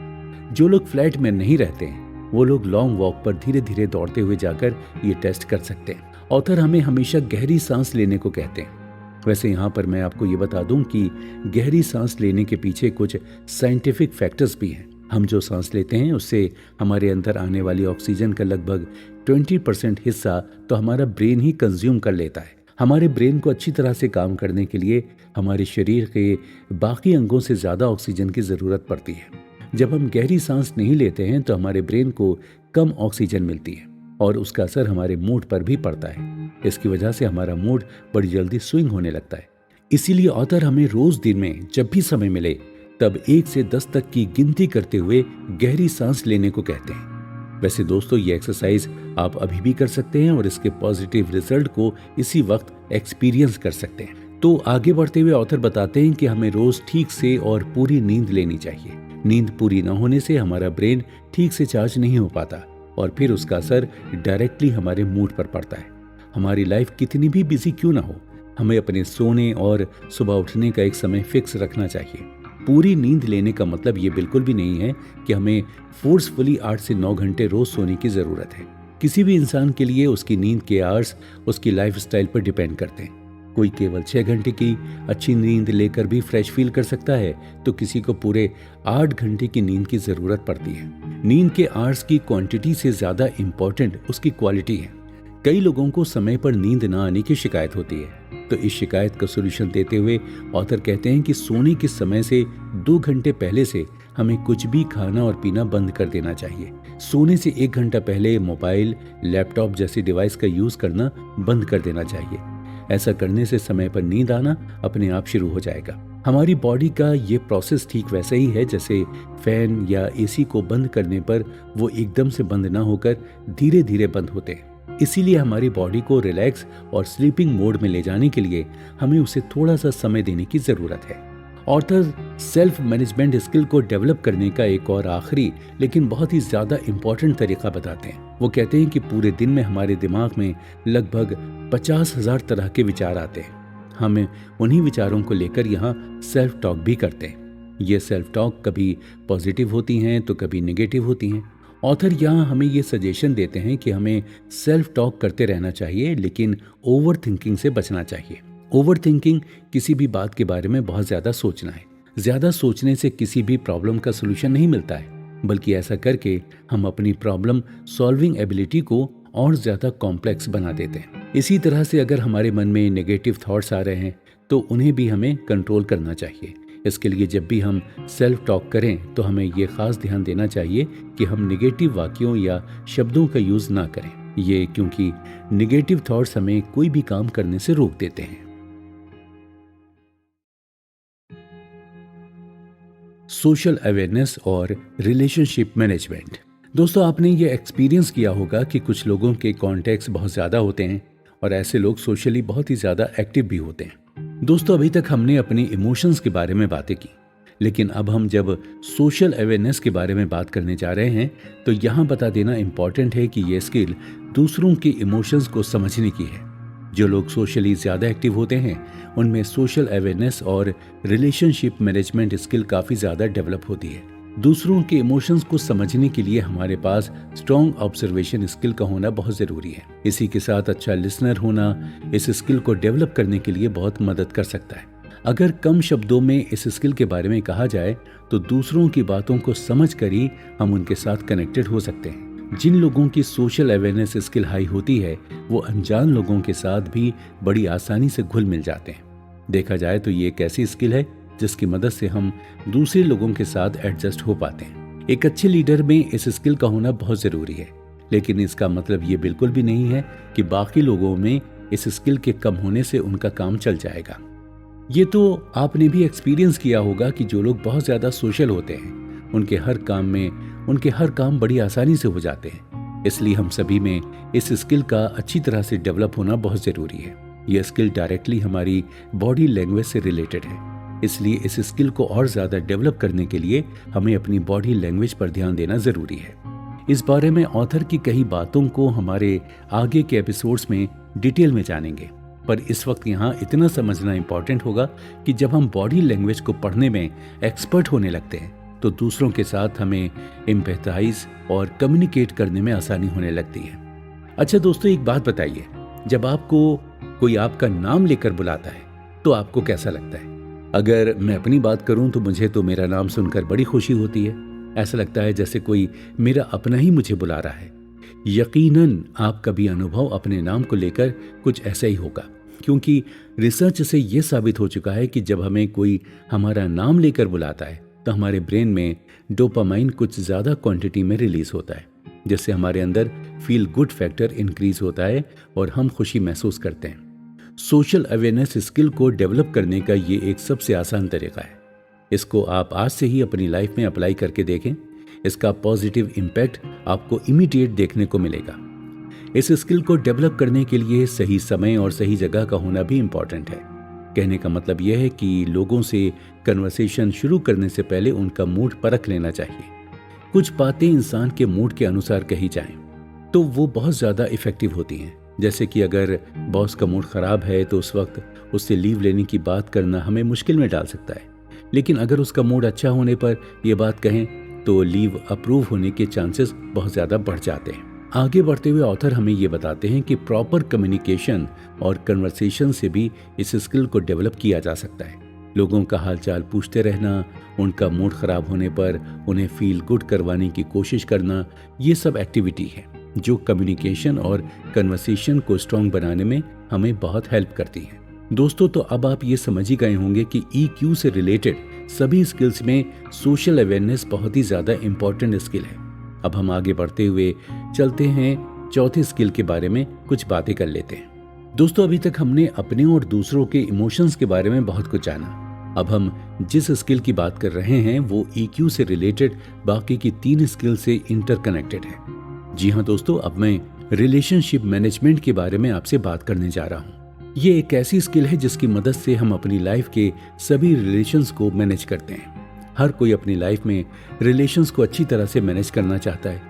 जो लोग फ्लैट में नहीं रहते हैं वो लोग लॉन्ग वॉक पर धीरे धीरे दौड़ते हुए जाकर ये टेस्ट कर सकते हैं। ऑथर हमें हमेशा गहरी सांस लेने को कहते हैं। वैसे यहाँ पर मैं आपको ये बता दूं कि गहरी सांस लेने के पीछे कुछ साइंटिफिक फैक्टर्स भी हैं। हम जो सांस लेते हैं उससे हमारे अंदर आने वाली ऑक्सीजन का लगभग 20% हिस्सा तो हमारा ब्रेन ही कंज्यूम कर लेता है। हमारे ब्रेन को अच्छी तरह से काम करने के लिए हमारे शरीर के बाकी अंगों से ज़्यादा ऑक्सीजन की ज़रूरत पड़ती है। जब हम गहरी सांस नहीं लेते हैं तो हमारे ब्रेन को कम ऑक्सीजन मिलती है और उसका असर हमारे मूड पर भी पड़ता है। इसकी वजह से हमारा मूड बड़ी जल्दी स्विंग होने लगता है। इसीलिए ऑथर हमें रोज दिन में जब भी समय मिले तब 1 से 10 तक की गिनती करते हुए गहरी सांस लेने को कहते हैं। वैसे दोस्तों, ये एक्सरसाइज आप अभी भी कर सकते हैं और इसके पॉजिटिव रिजल्ट को इसी वक्त एक्सपीरियंस कर सकते हैं। तो आगे बढ़ते हुए ऑथर बताते हैं कि हमें रोज ठीक से और पूरी नींद लेनी चाहिए। नींद पूरी न होने से हमारा ब्रेन ठीक से चार्ज नहीं हो पाता और फिर उसका असर डायरेक्टली हमारे मूड पर पड़ता है। हमारी लाइफ कितनी भी बिजी क्यों ना हो, हमें अपने सोने और सुबह उठने का एक समय फिक्स रखना चाहिए। पूरी नींद लेने का मतलब ये बिल्कुल भी नहीं है कि हमें फोर्सफुली 8 से 9 घंटे रोज सोने की जरूरत है। किसी भी इंसान के लिए उसकी नींद के आवर्स उसकी लाइफ स्टाइल पर डिपेंड करते हैं। कोई केवल 6 घंटे की अच्छी नींद लेकर भी फ्रेश फील कर सकता है, तो किसी को पूरे 8 घंटे की नींद की जरूरत पड़ती है। नींद के आवर्स की क्वांटिटी से ज्यादा इंपॉर्टेंट उसकी क्वालिटी है। कई लोगों को समय पर नींद न आने की शिकायत होती है, तो इस शिकायत का सोल्यूशन देते हुए ऑथर कहते हैं कि सोने के समय से 2 घंटे पहले से हमें कुछ भी खाना और पीना बंद कर देना चाहिए। सोने से 1 घंटा पहले मोबाइल, लैपटॉप जैसी डिवाइस का यूज करना बंद कर देना चाहिए। ऐसा करने से समय पर नींद आना अपने आप शुरू हो जाएगा। हमारी बॉडी का ये प्रोसेस ठीक वैसे ही है जैसे फैन या एसी को बंद करने पर वो एकदम से बंद ना होकर धीरे धीरे बंद होते हैं। इसीलिए हमारी बॉडी को रिलैक्स और स्लीपिंग मोड में ले जाने के लिए हमें उसे थोड़ा सा समय देने की जरूरत है। ऑथर सेल्फ मैनेजमेंट स्किल को डेवलप करने का एक और आखिरी लेकिन बहुत ही ज्यादा इंपॉर्टेंट तरीका बताते हैं। वो कहते हैं कि पूरे दिन में हमारे दिमाग में लगभग 50,000 तरह के विचार आते हैं। हम उन्हीं विचारों को लेकर यहाँ सेल्फ टॉक भी करते हैं। ये सेल्फ टॉक कभी पॉजिटिव होती हैं तो कभी नेगेटिव होती हैं। ऑथर यहाँ हमें ये सजेशन देते हैं कि हमें सेल्फ टॉक करते रहना चाहिए, लेकिन ओवर थिंकिंग से बचना चाहिए। ओवर थिंकिंग किसी भी बात के बारे में बहुत ज्यादा सोचना है। ज्यादा सोचने से किसी भी प्रॉब्लम का सोल्यूशन नहीं मिलता है, बल्कि ऐसा करके हम अपनी प्रॉब्लम सॉल्विंग एबिलिटी को और ज्यादा कॉम्प्लेक्स बना देते हैं। इसी तरह से अगर हमारे मन में नेगेटिव थॉट्स आ रहे हैं तो उन्हें भी हमें कंट्रोल करना चाहिए। इसके लिए जब भी हम सेल्फ टॉक करें तो हमें ये खास ध्यान देना चाहिए कि हम नेगेटिव वाक्यों या शब्दों का यूज ना करें। ये क्योंकि नेगेटिव थॉट्स हमें कोई भी काम करने से रोक देते हैं। सोशल अवेयरनेस और रिलेशनशिप मैनेजमेंट। दोस्तों, आपने ये एक्सपीरियंस किया होगा कि कुछ लोगों के कॉन्टैक्ट्स बहुत ज़्यादा होते हैं और ऐसे लोग सोशली बहुत ही ज़्यादा एक्टिव भी होते हैं। दोस्तों, अभी तक हमने अपने इमोशंस के बारे में बातें की, लेकिन अब हम जब सोशल अवेयरनेस के बारे में बात करने जा रहे हैं तो यहाँ बता देना इम्पॉर्टेंट है कि ये स्किल दूसरों के इमोशंस को समझने की है। जो लोग सोशली ज़्यादा एक्टिव होते हैं उनमें सोशल अवेयरनेस और रिलेशनशिप मैनेजमेंट स्किल काफ़ी ज़्यादा डेवलप होती है। दूसरों के इमोशंस को समझने के लिए हमारे पास स्ट्रॉन्ग ऑब्जर्वेशन स्किल का होना बहुत ज़रूरी है। इसी के साथ अच्छा लिसनर होना इस स्किल को डेवलप करने के लिए बहुत मदद कर सकता है। अगर कम शब्दों में इस स्किल के बारे में कहा जाए तो दूसरों की बातों को समझ कर ही हम उनके साथ कनेक्टेड हो सकते हैं। जिन लोगों की सोशल अवेयरनेस स्किल हाई होती है वो अनजान लोगों के साथ भी बड़ी आसानी से घुल मिल जाते हैं। देखा जाए तो ये एक ऐसी स्किल है जिसकी मदद से हम दूसरे लोगों के साथ एडजस्ट हो पाते हैं। एक अच्छे लीडर में इस स्किल का होना बहुत जरूरी है, लेकिन इसका मतलब ये बिल्कुल भी नहीं है कि बाकी लोगों में इस स्किल के कम होने से उनका काम चल जाएगा। ये तो आपने भी एक्सपीरियंस किया होगा कि जो लोग बहुत ज्यादा सोशल होते हैं उनके हर काम बड़ी आसानी से हो जाते हैं। इसलिए हम सभी में इस स्किल का अच्छी तरह से डेवलप होना बहुत ज़रूरी है। यह स्किल डायरेक्टली हमारी बॉडी लैंग्वेज से रिलेटेड है, इसलिए इस स्किल को और ज़्यादा डेवलप करने के लिए हमें अपनी बॉडी लैंग्वेज पर ध्यान देना ज़रूरी है। इस बारे में ऑथर की कई बातों को हमारे आगे के एपिसोड्स में डिटेल में जानेंगे, पर इस वक्त यहाँ इतना समझना इम्पॉर्टेंट होगा कि जब हम बॉडी लैंग्वेज को पढ़ने में एक्सपर्ट होने लगते हैं तो दूसरों के साथ हमें एम्पैथाइज और कम्युनिकेट करने में आसानी होने लगती है। अच्छा दोस्तों, एक बात बताइए, जब आपको कोई आपका नाम लेकर बुलाता है तो आपको कैसा लगता है? अगर मैं अपनी बात करूं तो मुझे तो मेरा नाम सुनकर बड़ी खुशी होती है। ऐसा लगता है जैसे कोई मेरा अपना ही मुझे बुला रहा है। यकीनन आपका भी अनुभव अपने नाम को लेकर कुछ ऐसा ही होगा, क्योंकि रिसर्च से यह साबित हो चुका है कि जब हमें कोई हमारा नाम लेकर बुलाता है तो हमारे ब्रेन में डोपामाइन कुछ ज़्यादा क्वांटिटी में रिलीज होता है, जिससे हमारे अंदर फील गुड फैक्टर इंक्रीज होता है और हम खुशी महसूस करते हैं। सोशल अवेयरनेस स्किल को डेवलप करने का ये एक सबसे आसान तरीका है। इसको आप आज से ही अपनी लाइफ में अप्लाई करके देखें। इसका पॉजिटिव इम्पैक्ट आपको इमीडिएट देखने को मिलेगा। इस स्किल को डेवलप करने के लिए सही समय और सही जगह का होना भी इम्पॉर्टेंट है। कहने का मतलब यह है कि लोगों से कन्वर्सेशन शुरू करने से पहले उनका मूड परख लेना चाहिए। कुछ बातें इंसान के मूड के अनुसार कही जाएं तो वो बहुत ज़्यादा इफ़ेक्टिव होती हैं। जैसे कि अगर बॉस का मूड ख़राब है तो उस वक्त उससे लीव लेने की बात करना हमें मुश्किल में डाल सकता है, लेकिन अगर उसका मूड अच्छा होने पर यह बात कहें तो लीव अप्रूव होने के चांसेस बहुत ज़्यादा बढ़ जाते हैं। आगे बढ़ते हुए ऑथर हमें ये बताते हैं कि प्रॉपर कम्युनिकेशन और कन्वर्सेशन से भी इस स्किल को डेवलप किया जा सकता है। लोगों का हालचाल पूछते रहना, उनका मूड ख़राब होने पर उन्हें फील गुड करवाने की कोशिश करना, ये सब एक्टिविटी है जो कम्युनिकेशन और कन्वर्सेशन को स्ट्रॉन्ग बनाने में हमें बहुत हेल्प करती है। दोस्तों, तो अब आप ये समझ ही गए होंगे कि EQ से रिलेटेड सभी स्किल्स में सोशल अवेयरनेस बहुत ही ज़्यादा इम्पॉर्टेंट स्किल है। अब हम आगे बढ़ते हुए चलते हैं चौथे स्किल के बारे में कुछ बातें कर लेते हैं। दोस्तों, अभी तक हमने अपने और दूसरों के इमोशंस के बारे में बहुत कुछ जाना। अब हम जिस स्किल की बात कर रहे हैं वो EQ से रिलेटेड बाकी की 3 स्किल से इंटरकनेक्टेड है। जी हाँ दोस्तों, अब मैं रिलेशनशिप मैनेजमेंट के बारे में आपसे बात करने जा रहा हूँ। ये एक ऐसी स्किल है जिसकी मदद से हम अपनी लाइफ के सभी रिलेशंस को मैनेज करते हैं। हर कोई अपनी लाइफ में रिलेशंस को अच्छी तरह से मैनेज करना चाहता है,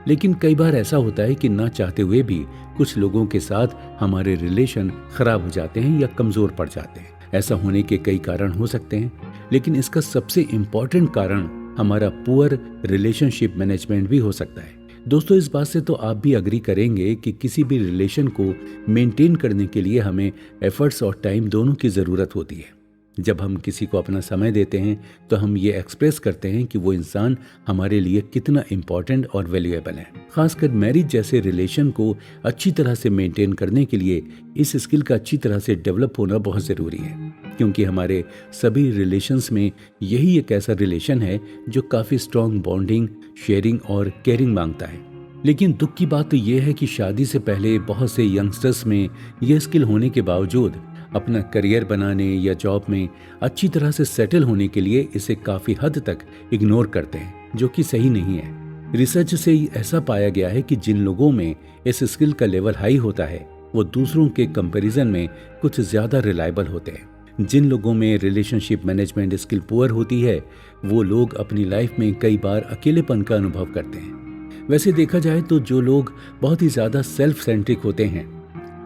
लेकिन कई बार ऐसा होता है कि ना चाहते हुए भी कुछ लोगों के साथ हमारे रिलेशन खराब हो जाते हैं या कमजोर पड़ जाते हैं। ऐसा होने के कई कारण हो सकते हैं, लेकिन इसका सबसे इम्पोर्टेंट कारण हमारा पुअर रिलेशनशिप मैनेजमेंट भी हो सकता है। दोस्तों, इस बात से तो आप भी अग्री करेंगे कि किसी भी रिलेशन को मेंटेन करने के लिए हमें एफर्ट्स और टाइम दोनों की ज़रूरत होती है। जब हम किसी को अपना समय देते हैं तो हम ये एक्सप्रेस करते हैं कि वो इंसान हमारे लिए कितना इम्पॉर्टेंट और वैल्यूएबल है। खासकर मैरिज जैसे रिलेशन को अच्छी तरह से मेंटेन करने के लिए इस स्किल का अच्छी तरह से डेवलप होना बहुत ज़रूरी है, क्योंकि हमारे सभी रिलेशंस में यही एक ऐसा रिलेशन है जो काफ़ी स्ट्रॉन्ग बॉन्डिंग, शेयरिंग और केयरिंग मांगता है। लेकिन दुख की बात तो ये है कि शादी से पहले बहुत से यंगस्टर्स में यह स्किल होने के बावजूद अपना करियर बनाने या जॉब में अच्छी तरह से सेटल होने के लिए इसे काफ़ी हद तक इग्नोर करते हैं, जो कि सही नहीं है। रिसर्च से ऐसा पाया गया है कि जिन लोगों में इस स्किल का लेवल हाई होता है वो दूसरों के कंपैरिजन में कुछ ज़्यादा रिलायबल होते हैं। जिन लोगों में रिलेशनशिप मैनेजमेंट स्किल पुअर होती है वो लोग अपनी लाइफ में कई बार अकेलेपन का अनुभव करते हैं। वैसे देखा जाए तो जो लोग बहुत ही ज़्यादा सेल्फ सेंट्रिक होते हैं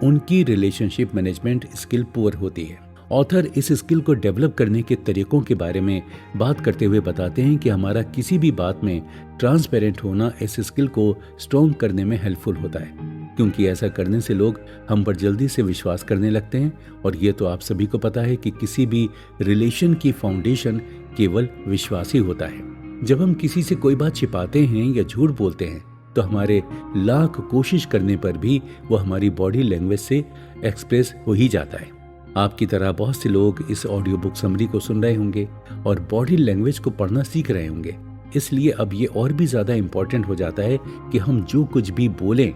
उनकी रिलेशनशिप मैनेजमेंट स्किल पुअर होती है। ऑथर इस स्किल को डेवलप करने के तरीकों के बारे में बात करते हुए बताते हैं कि हमारा किसी भी बात में ट्रांसपेरेंट होना इस स्किल को स्ट्रॉन्ग करने में हेल्पफुल होता है, क्योंकि ऐसा करने से लोग हम पर जल्दी से विश्वास करने लगते हैं। और ये तो आप सभी को पता है कि किसी भी रिलेशन की फाउंडेशन केवल विश्वास ही होता है। जब हम किसी से कोई बात छिपाते हैं या झूठ बोलते हैं तो हमारे लाख कोशिश करने पर भी वो हमारी बॉडी लैंग्वेज से एक्सप्रेस हो ही जाता है। आपकी तरह बहुत से लोग इस ऑडियो बुक समरी को सुन रहे होंगे और बॉडी लैंग्वेज को पढ़ना सीख रहे होंगे। इसलिए अब ये और भी ज़्यादा इम्पोर्टेंट हो जाता है कि हम जो कुछ भी बोलें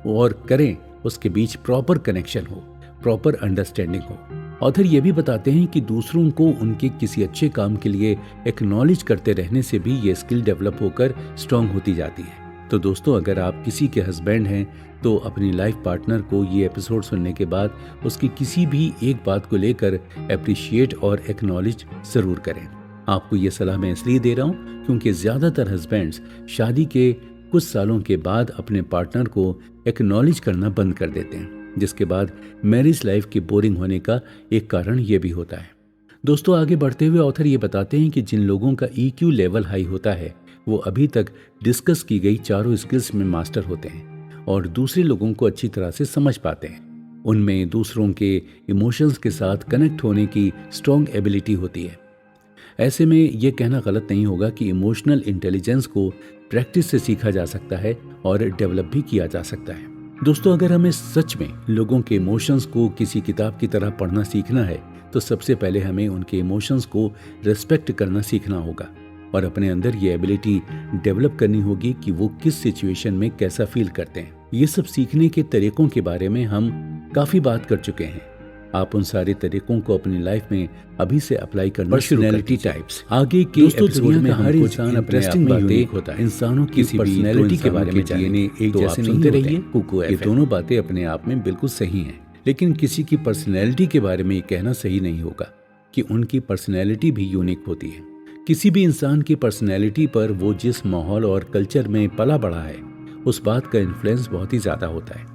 और करें उसके बीच प्रॉपर कनेक्शन हो, प्रॉपर अंडरस्टैंडिंग हो। ऑथर ये भी बताते हैं कि दूसरों को उनके किसी अच्छे काम के लिए एक्नॉलेज करते रहने से भी ये स्किल डेवलप होकर स्ट्रांग होती जाती है। तो दोस्तों, अगर आप किसी के हस्बैंड हैं तो अपनी लाइफ पार्टनर को ये एपिसोड सुनने के बाद उसकी किसी भी एक बात को लेकर अप्रिशिएट और एक्नॉलेज जरूर करें। आपको ये सलाह मैं इसलिए दे रहा हूँ क्योंकि ज़्यादातर हस्बैंड्स शादी के कुछ सालों के बाद अपने पार्टनर को एक्नॉलेज करना बंद कर देते हैं, जिसके बाद मैरिज लाइफ के बोरिंग होने का एक कारण ये भी होता है। दोस्तों, आगे बढ़ते हुए ऑथर ये बताते हैं कि जिन लोगों का EQ लेवल हाई होता है वो अभी तक डिस्कस की गई चारों स्किल्स में मास्टर होते हैं और दूसरे लोगों को अच्छी तरह से समझ पाते हैं। उनमें दूसरों के इमोशंस के साथ कनेक्ट होने की स्ट्रॉन्ग एबिलिटी होती है। ऐसे में यह कहना गलत नहीं होगा कि इमोशनल इंटेलिजेंस को प्रैक्टिस से सीखा जा सकता है और डेवलप भी किया जा सकता है। दोस्तों, अगर हमें सच में लोगों के इमोशंस को किसी किताब की तरह पढ़ना सीखना है तो सबसे पहले हमें उनके इमोशंस को रिस्पेक्ट करना सीखना होगा और अपने अंदर ये एबिलिटी डेवलप करनी होगी कि वो किस सिचुएशन में कैसा फील करते हैं। ये सब सीखने के तरीकों के बारे में हम काफी बात कर चुके हैं। आप उन सारे तरीकों को अपनी लाइफ में अभी से अप्लाई करना शुरू कर दीजिए। पर्सनैलिटी टाइप्स आगे के एपिसोड में हर इंसान इंटरेस्टिंग बातें होता है। इंसानों की पर्सनैलिटी के बारे में जानने एक जैसे नहीं रहिए कुकू। ये दोनों बातें अपने आप में बिल्कुल सही हैं, लेकिन किसी की पर्सनैलिटी के बारे में ये कहना सही नहीं होगा कि उनकी पर्सनैलिटी भी यूनिक होती है। किसी भी इंसान की पर्सनैलिटी पर वो जिस माहौल और कल्चर में पला बढ़ा है उस बात का इन्फ्लुएंस बहुत ही ज्यादा होता है।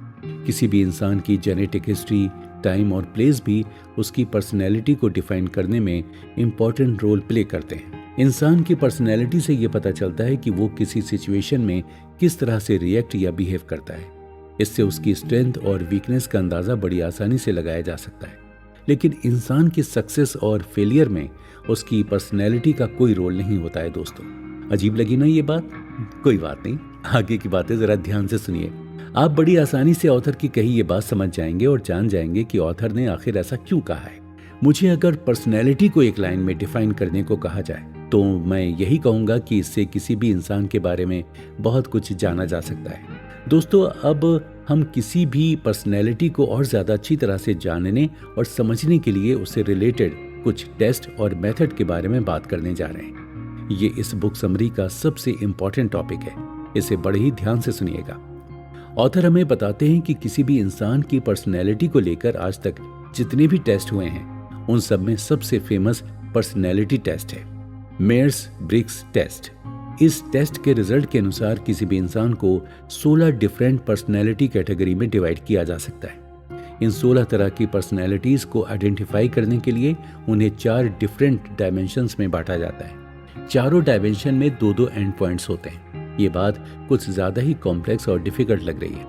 किसी भी इंसान की जेनेटिक हिस्ट्री, टाइम और प्लेस भी उसकी पर्सनैलिटी को डिफाइन करने में इम्पोर्टेंट रोल प्ले करते हैं। इंसान की पर्सनैलिटी से ये पता चलता है कि वो किसी सिचुएशन में किस तरह से रिएक्ट या बिहेव करता है। इससे उसकी स्ट्रेंथ और वीकनेस का अंदाजा बड़ी आसानी से लगाया जा सकता है। लेकिन इंसान की सक्सेस और फेलियर में उसकी पर्सनैलिटी का कोई रोल नहीं होता है। दोस्तों, अजीब लगी ना ये बात? कोई बात नहीं, आगे की बातें जरा ध्यान से सुनिए। आप बड़ी आसानी से ऑथर की कही ये बात समझ जाएंगे और जान जाएंगे कि ऑथर ने आखिर ऐसा क्यों कहा है। मुझे अगर पर्सनैलिटी को एक लाइन में डिफाइन करने को कहा जाए तो मैं यही कहूंगा कि इससे किसी भी इंसान के बारे में बहुत कुछ जाना जा सकता है। दोस्तों, अब हम किसी भी पर्सनैलिटी को और ज्यादा अच्छी तरह से जानने और समझने के लिए उससे रिलेटेड कुछ टेस्ट और मेथड के बारे में बात करने जा रहे हैं। ये इस बुक समरी का सबसे इंपॉर्टेंट टॉपिक है, इसे बड़े ही ध्यान से सुनिएगा। ऑथर हमें बताते हैं कि किसी भी इंसान की पर्सनैलिटी को लेकर आज तक जितने भी टेस्ट हुए हैं उन सब में सबसे फेमस पर्सनैलिटी टेस्ट है, मेयर्स ब्रिग्स टेस्ट। इस टेस्ट के रिजल्ट के अनुसार किसी भी इंसान को 16 डिफरेंट पर्सनैलिटी कैटेगरी में डिवाइड किया जा सकता है। इन 16 तरह की पर्सनैलिटीज को आइडेंटिफाई करने के लिए उन्हें 4 डिफरेंट डायमेंशंस में बांटा जाता है। चारों डायमेंशन में 2-2 एंड पॉइंट्स होते हैं। ये बात कुछ ज्यादा ही कॉम्प्लेक्स और डिफिकल्ट लग रही है,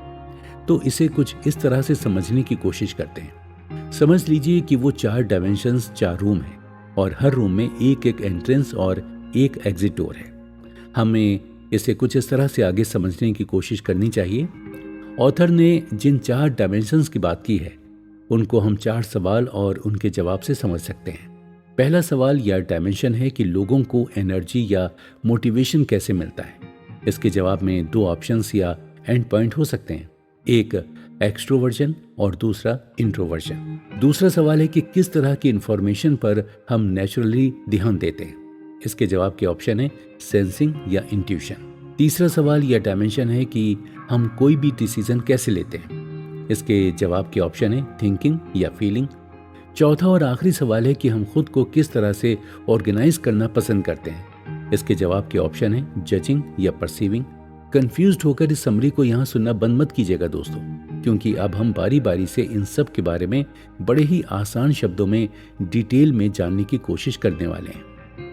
तो इसे कुछ इस तरह से समझने की कोशिश करते हैं। समझ लीजिए कि वो 4 डायमेंशंस 4 रूम हैं और हर रूम में एक एक एंट्रेंस और एक एग्जिट डोर है। हमें इसे कुछ इस तरह से आगे समझने की कोशिश करनी चाहिए। ऑथर ने जिन 4 डायमेंशंस की बात की है उनको हम 4 सवाल और उनके जवाब से समझ सकते हैं। पहला सवाल या डायमेंशन है कि लोगों को एनर्जी या मोटिवेशन कैसे मिलता है। इसके जवाब में 2 ऑप्शंस या एंड पॉइंट हो सकते हैं, एक एक्सट्रोवर्जन और दूसरा इंट्रोवर्जन। दूसरा सवाल है कि किस तरह की इंफॉर्मेशन पर हम नेचुरली ध्यान देते हैं। इसके जवाब के ऑप्शन है सेंसिंग या इंट्यूशन। तीसरा सवाल या डायमेंशन है कि हम कोई भी डिसीजन कैसे लेते हैं। इसके जवाब के ऑप्शन है थिंकिंग या फीलिंग। चौथा और आखिरी सवाल है कि हम खुद को किस तरह से ऑर्गेनाइज करना पसंद करते हैं। इसके जवाब के ऑप्शन है जजिंग या परसीविंग। कंफ्यूज्ड होकर इस समरी को यहाँ सुनना बंद मत कीजिएगा दोस्तों, क्योंकि अब हम बारी बारी से इन सब के बारे में बड़े ही आसान शब्दों में डिटेल में जानने की कोशिश करने वाले हैं।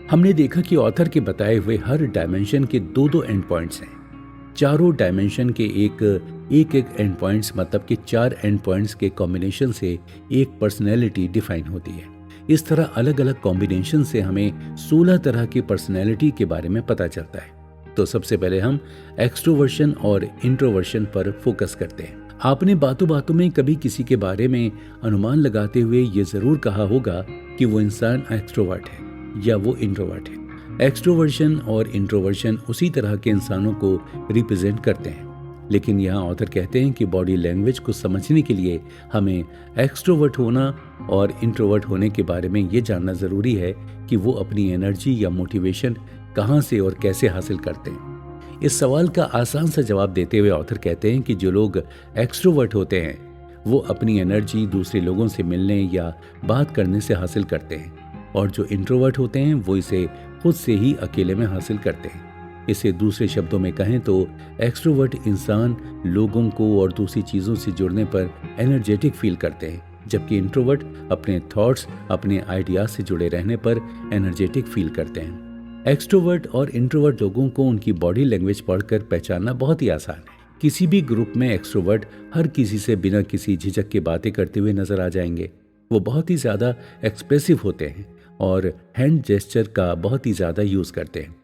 हमने देखा कि ऑथर के बताए हुए हर डायमेंशन के 2-2 एंड पॉइंट्स हैं। चारों डायमेंशन के एक एंड पॉइंट्स मतलब कि 4 एंड पॉइंट्स के कॉम्बिनेशन से एक पर्सनैलिटी डिफाइन होती है। इस तरह अलग अलग कॉम्बिनेशन से हमें 16 तरह की पर्सनैलिटी के बारे में पता चलता है। तो सबसे पहले हम एक्सट्रोवर्जन और इंट्रोवर्जन पर फोकस करते हैं। आपने बातों बातों में कभी किसी के बारे में अनुमान लगाते हुए ये जरूर कहा होगा कि वो इंसान एक्सट्रोवर्ट है या वो इंट्रोवर्ट है। एक्सट्रोवर्जन और इंट्रोवर्जन उसी तरह के इंसानों को रिप्रेजेंट करते हैं, लेकिन यहाँ ऑथर कहते हैं कि बॉडी लैंग्वेज को समझने के लिए हमें एक्सट्रोवर्ट होना और इंट्रोवर्ट होने के बारे में ये जानना ज़रूरी है कि वो अपनी एनर्जी या मोटिवेशन कहाँ से और कैसे हासिल करते हैं। इस सवाल का आसान सा जवाब देते हुए ऑथर कहते हैं कि जो लोग एक्सट्रोवर्ट होते हैं वो अपनी एनर्जी दूसरे लोगों से मिलने या बात करने से हासिल करते हैं, और जो इंट्रोवर्ट होते हैं वो इसे खुद से ही अकेले में हासिल करते हैं। इसे दूसरे शब्दों में कहें तो एक्सट्रोवर्ट इंसान लोगों को और दूसरी चीज़ों से जुड़ने पर एनर्जेटिक फील करते हैं, जबकि इंट्रोवर्ट अपने थॉट्स, अपने आइडियाज से जुड़े रहने पर एनर्जेटिक फील करते हैं। एक्सट्रोवर्ट और इंट्रोवर्ट लोगों को उनकी बॉडी लैंग्वेज पढ़कर पहचानना बहुत ही आसान है। किसी भी ग्रुप में एक्सट्रोवर्ट हर किसी से बिना किसी झिझक के बातें करते हुए नजर आ जाएंगे। वो बहुत ही ज़्यादा एक्सप्रेसिव होते हैं और हैंड जेस्चर का बहुत ही ज़्यादा यूज़ करते हैं।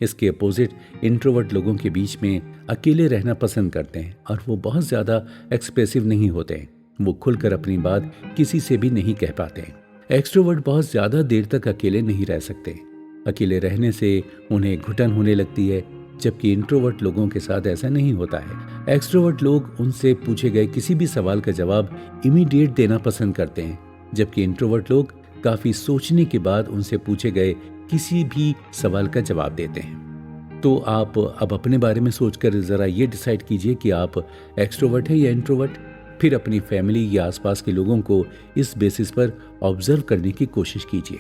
इसके अपोजिट इंट्रोवर्ट लोगों के बीच में अकेले रहना पसंद करते हैं और वो बहुत ज़्यादा एक्सप्रेसिव नहीं होते हैं। वो खुलकर अपनी बात किसी से भी नहीं कह पाते हैं। एक्सट्रोवर्ट बहुत ज़्यादा देर तक अकेले नहीं रह सकते। अकेले रहने से उन्हें घुटन होने लगती है, जबकि इंट्रोवर्ट लोगों के साथ ऐसा नहीं होता है। एक्सट्रोवर्ट लोग उनसे पूछे गए किसी भी सवाल का जवाब इमीडिएट देना पसंद करते हैं, जबकि इंट्रोवर्ट लोग काफ़ी सोचने के बाद उनसे पूछे गए किसी भी सवाल का जवाब देते हैं। तो आप अब अपने बारे में सोचकर ज़रा ये डिसाइड कीजिए कि आप एक्सट्रोवर्ट है या इंट्रोवर्ट। फिर अपनी फैमिली या आसपास के लोगों को इस बेसिस पर ऑब्जर्व करने की कोशिश कीजिए।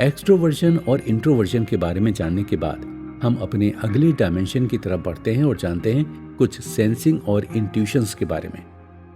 एक्सट्रोवर्जन और इंट्रोवर्जन के बारे में जानने के बाद हम अपने अगले डायमेंशन की तरफ बढ़ते हैं और जानते हैं कुछ सेंसिंग और इंट्यूशंस के बारे में।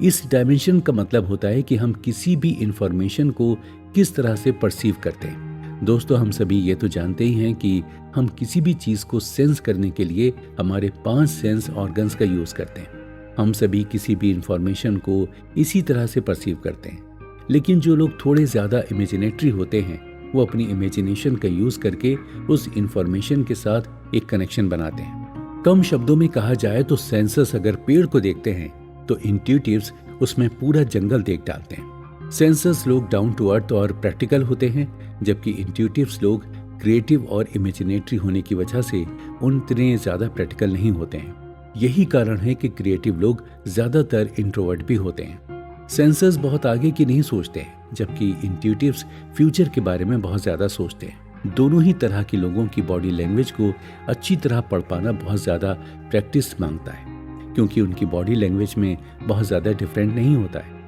इस डायमेंशन का मतलब होता है कि हम किसी भी इंफॉर्मेशन को किस तरह से परसीव करते हैं। दोस्तों, हम सभी ये तो जानते ही हैं कि हम किसी भी चीज़ को सेंस करने के लिए हमारे 5 सेंस ऑर्गन्स का यूज़ करते हैं। हम सभी किसी भी इंफॉर्मेशन को इसी तरह से परसीव करते हैं, लेकिन जो लोग थोड़े ज़्यादा इमेजिनेटरी होते हैं वो अपनी इमेजिनेशन का यूज़ करके उस इंफॉर्मेशन के साथ एक कनेक्शन बनाते हैं। कम शब्दों में कहा जाए तो सेंसर्स अगर पेड़ को देखते हैं तो इंट्यूटिव्स उसमें पूरा जंगल देख डालते हैं। सेंसर्स लोग डाउन टू अर्थ और प्रैक्टिकल होते हैं, जबकि इंट्यूटिव्स लोग क्रिएटिव और इमेजिनेटरी होने की वजह से उतने ज़्यादा प्रैक्टिकल नहीं होते हैं। यही कारण है कि क्रिएटिव लोग ज़्यादातर इंट्रोवर्ट भी होते हैं। सेंसर्स बहुत आगे की नहीं सोचते हैं, जबकि इंट्यूटिव्स फ्यूचर के बारे में बहुत ज़्यादा सोचते हैं। दोनों ही तरह के लोगों की बॉडी लैंग्वेज को अच्छी तरह पढ़ पाना बहुत ज़्यादा प्रैक्टिस मांगता है, क्योंकि उनकी बॉडी लैंग्वेज में बहुत ज़्यादा डिफरेंट नहीं होता है।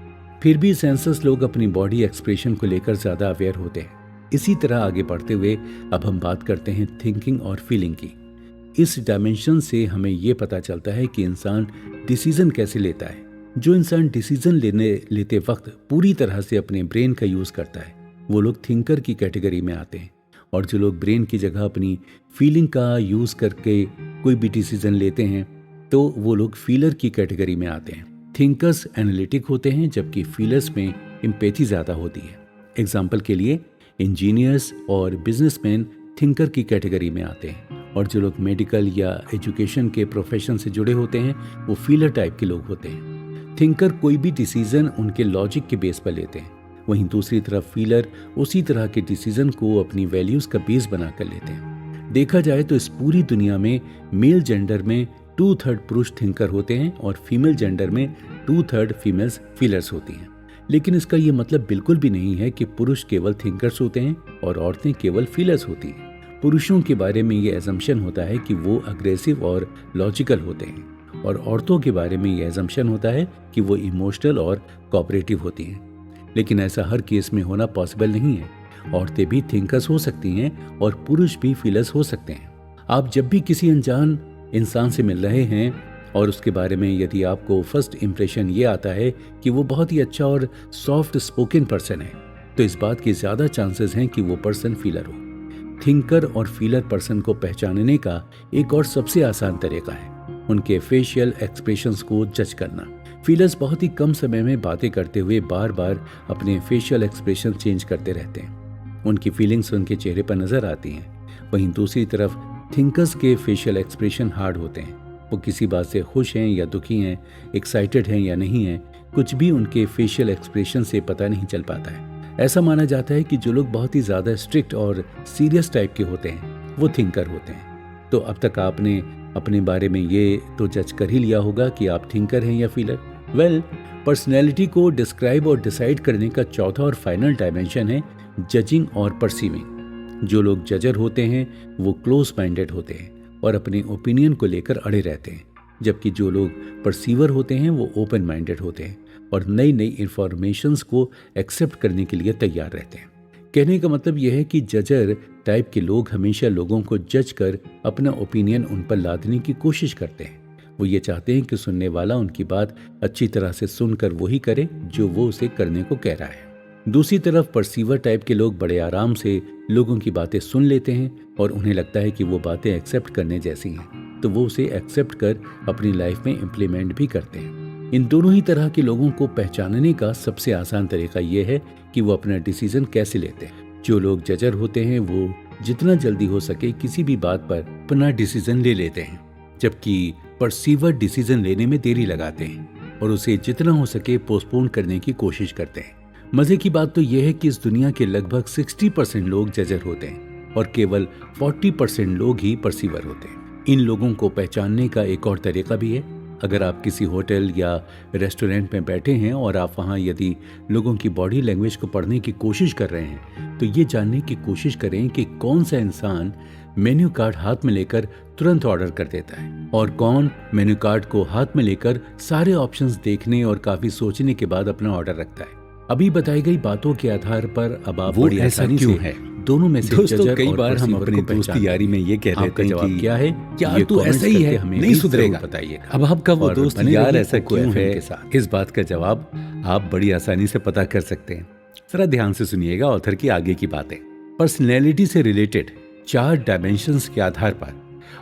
फिर भी सेंसर्स लोग अपनी बॉडी एक्सप्रेशन को लेकर ज़्यादा अवेयर होते हैं। इसी तरह आगे बढ़ते हुए अब हम बात करते हैं थिंकिंग और फीलिंग की। इस डायमेंशन से हमें ये पता चलता है कि इंसान डिसीजन कैसे लेता है। जो इंसान डिसीजन लेते वक्त पूरी तरह से अपने ब्रेन का यूज़ करता है वो लोग थिंकर की कैटेगरी में आते हैं, और जो लोग ब्रेन की जगह अपनी फीलिंग का यूज़ करके कोई भी डिसीजन लेते हैं तो वो लोग फीलर की कैटेगरी में आते हैं। थिंकर्स एनालिटिक होते हैं, जबकि फीलर्स में एम्पैथी ज़्यादा होती है। एग्जाम्पल के लिए इंजीनियर्स और बिजनेसमैन थिंकर की कैटेगरी में आते हैं, और जो लोग मेडिकल या एजुकेशन के प्रोफेशन से जुड़े होते हैं वो फीलर टाइप के लोग होते हैं। थिंकर कोई भी डिसीजन उनके लॉजिक के बेस पर लेते हैं, वहीं दूसरी तरफ फीलर उसी तरह के डिसीजन को अपनी वैल्यूज का बेस बनाकर लेते हैं। देखा जाए तो इस पूरी दुनिया में मेल जेंडर में 2/3 पुरुष थिंकर होते हैं और फीमेल जेंडर में 2/3 फीमेल्स फीलर्स होती हैं। लेकिन इसका ये मतलब बिल्कुल भी नहीं है कि पुरुष केवल थिंकर्स होते हैं और औरतें केवल फीलर्स होती हैं। पुरुषों के बारे में ये एजम्पशन होता है कि वो अग्रेसिव और लॉजिकल होते हैं, और औरतों के बारे में ये एजम्पशन होता है कि वो इमोशनल और कोऑपरेटिव होती हैं। लेकिन ऐसा हर केस में होना पॉसिबल नहीं है। औरतें भी थिंकर्स हो सकती हैं और पुरुष भी फीलर्स हो सकते हैं। आप जब भी किसी अनजान इंसान से मिल रहे हैं और उसके बारे में यदि आपको फर्स्ट इम्प्रेशन ये आता है कि वो बहुत ही अच्छा और सॉफ्ट स्पोकन पर्सन है, तो इस बात के ज़्यादा चांसेस हैं कि वो पर्सन फीलर हो। थिंकर और फीलर पर्सन को पहचानने का एक और सबसे आसान तरीका है उनके फेशियल एक्सप्रेशंस को जज करना। फीलर्स बहुत ही कम समय में बातें करते हुए बार बार अपने फेशियल एक्सप्रेशन चेंज करते रहते हैं। उनकी फीलिंग्स उनके चेहरे पर नजर आती हैं। वहीं दूसरी तरफ थिंकर्स के फेशियल एक्सप्रेशन हार्ड होते हैं। वो किसी बात से खुश हैं या दुखी हैं, एक्साइटेड हैं या नहीं हैं, कुछ भी उनके फेशियल एक्सप्रेशन से पता नहीं चल पाता है। ऐसा माना जाता है कि जो लोग बहुत ही ज़्यादा स्ट्रिक्ट और सीरियस टाइप के होते हैं वो थिंकर होते हैं। तो अब तक आपने अपने बारे में ये तो जज कर ही लिया होगा कि आप थिंकर हैं या फीलर। पर्सनैलिटी को डिस्क्राइब और डिसाइड करने का चौथा और फाइनल डायमेंशन है जजिंग और परसीविंग। जो लोग जजर होते हैं वो क्लोज माइंडेड होते हैं। और अपने ओपिनियन को लेकर अड़े रहते हैं, जबकि जो लोग परसीवर होते हैं वो ओपन माइंडेड होते हैं और नई नई इंफॉर्मेशंस को एक्सेप्ट करने के लिए तैयार रहते हैं। कहने का मतलब यह है कि जजर टाइप के लोग हमेशा लोगों को जज कर अपना ओपिनियन उन पर लादने की कोशिश करते हैं। वो ये चाहते हैं कि सुनने वाला उनकी बात अच्छी तरह से सुनकर वही करे जो वो उसे करने को कह रहा है। दूसरी तरफ परसीवर टाइप के लोग बड़े आराम से लोगों की बातें सुन लेते हैं और उन्हें लगता है कि वो बातें एक्सेप्ट करने जैसी हैं, तो वो उसे एक्सेप्ट कर अपनी लाइफ में इम्प्लीमेंट भी करते हैं। इन दोनों ही तरह के लोगों को पहचानने का सबसे आसान तरीका ये है कि वो अपना डिसीजन कैसे लेते हैं। जो लोग जजर होते हैं वो जितना जल्दी हो सके किसी भी बात पर अपना डिसीजन ले लेते हैं, जबकि परसीवर डिसीजन लेने में देरी लगाते हैं और उसे जितना हो सके पोस्टपोन करने की कोशिश करते हैं। मजे की बात तो यह है कि इस दुनिया के लगभग 60% लोग जजर होते हैं और केवल 40% लोग ही परसीवर होते हैं। इन लोगों को पहचानने का एक और तरीका भी है। अगर आप किसी होटल या रेस्टोरेंट में बैठे हैं और आप वहां यदि लोगों की बॉडी लैंग्वेज को पढ़ने की कोशिश कर रहे हैं, तो ये जानने की कोशिश करें कि कौन सा इंसान मेन्यू कार्ड हाथ में लेकर तुरंत ऑर्डर कर देता है और कौन मेन्यू कार्ड को हाथ में लेकर सारे ऑप्शंस देखने और काफी सोचने के बाद अपना ऑर्डर रखता है। अभी बताई गई बातों के आधार पर अब आप बड़ी आसानी से है दोनों में से दोस्तों, कई बार हम अपनी दोस्ती यारी में ये कह रहे थे कि क्या है, यार तू ऐसा ही है, नहीं सुधरेगा, बताइएगा। अब आपका वो दोस्त यार ऐसा क्यों है? इस बात का जवाब आप बड़ी आसानी से पता कर सकते हैं। जरा ध्यान से सुनिएगा ऑथर की आगे की बातें। पर्सनैलिटी से रिलेटेड 4 डायमेंशंस के आधार पर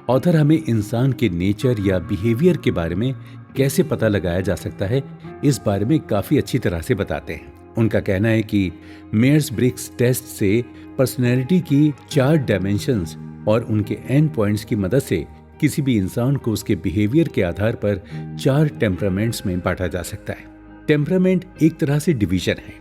ऑथर हमें इंसान के नेचर या बिहेवियर के बारे में कैसे पता लगाया जा सकता है, इस बारे में काफी अच्छी तरह से बताते हैं। उनका कहना है कि मेयर्स ब्रिग्स टेस्ट से पर्सनैलिटी की 4 डायमेंशंस और उनके एंड पॉइंट्स की मदद से किसी भी इंसान को उसके बिहेवियर के आधार पर 4 टेम्परामेंट्स में बांटा जा सकता है। टेम्परामेंट एक तरह से डिवीजन है।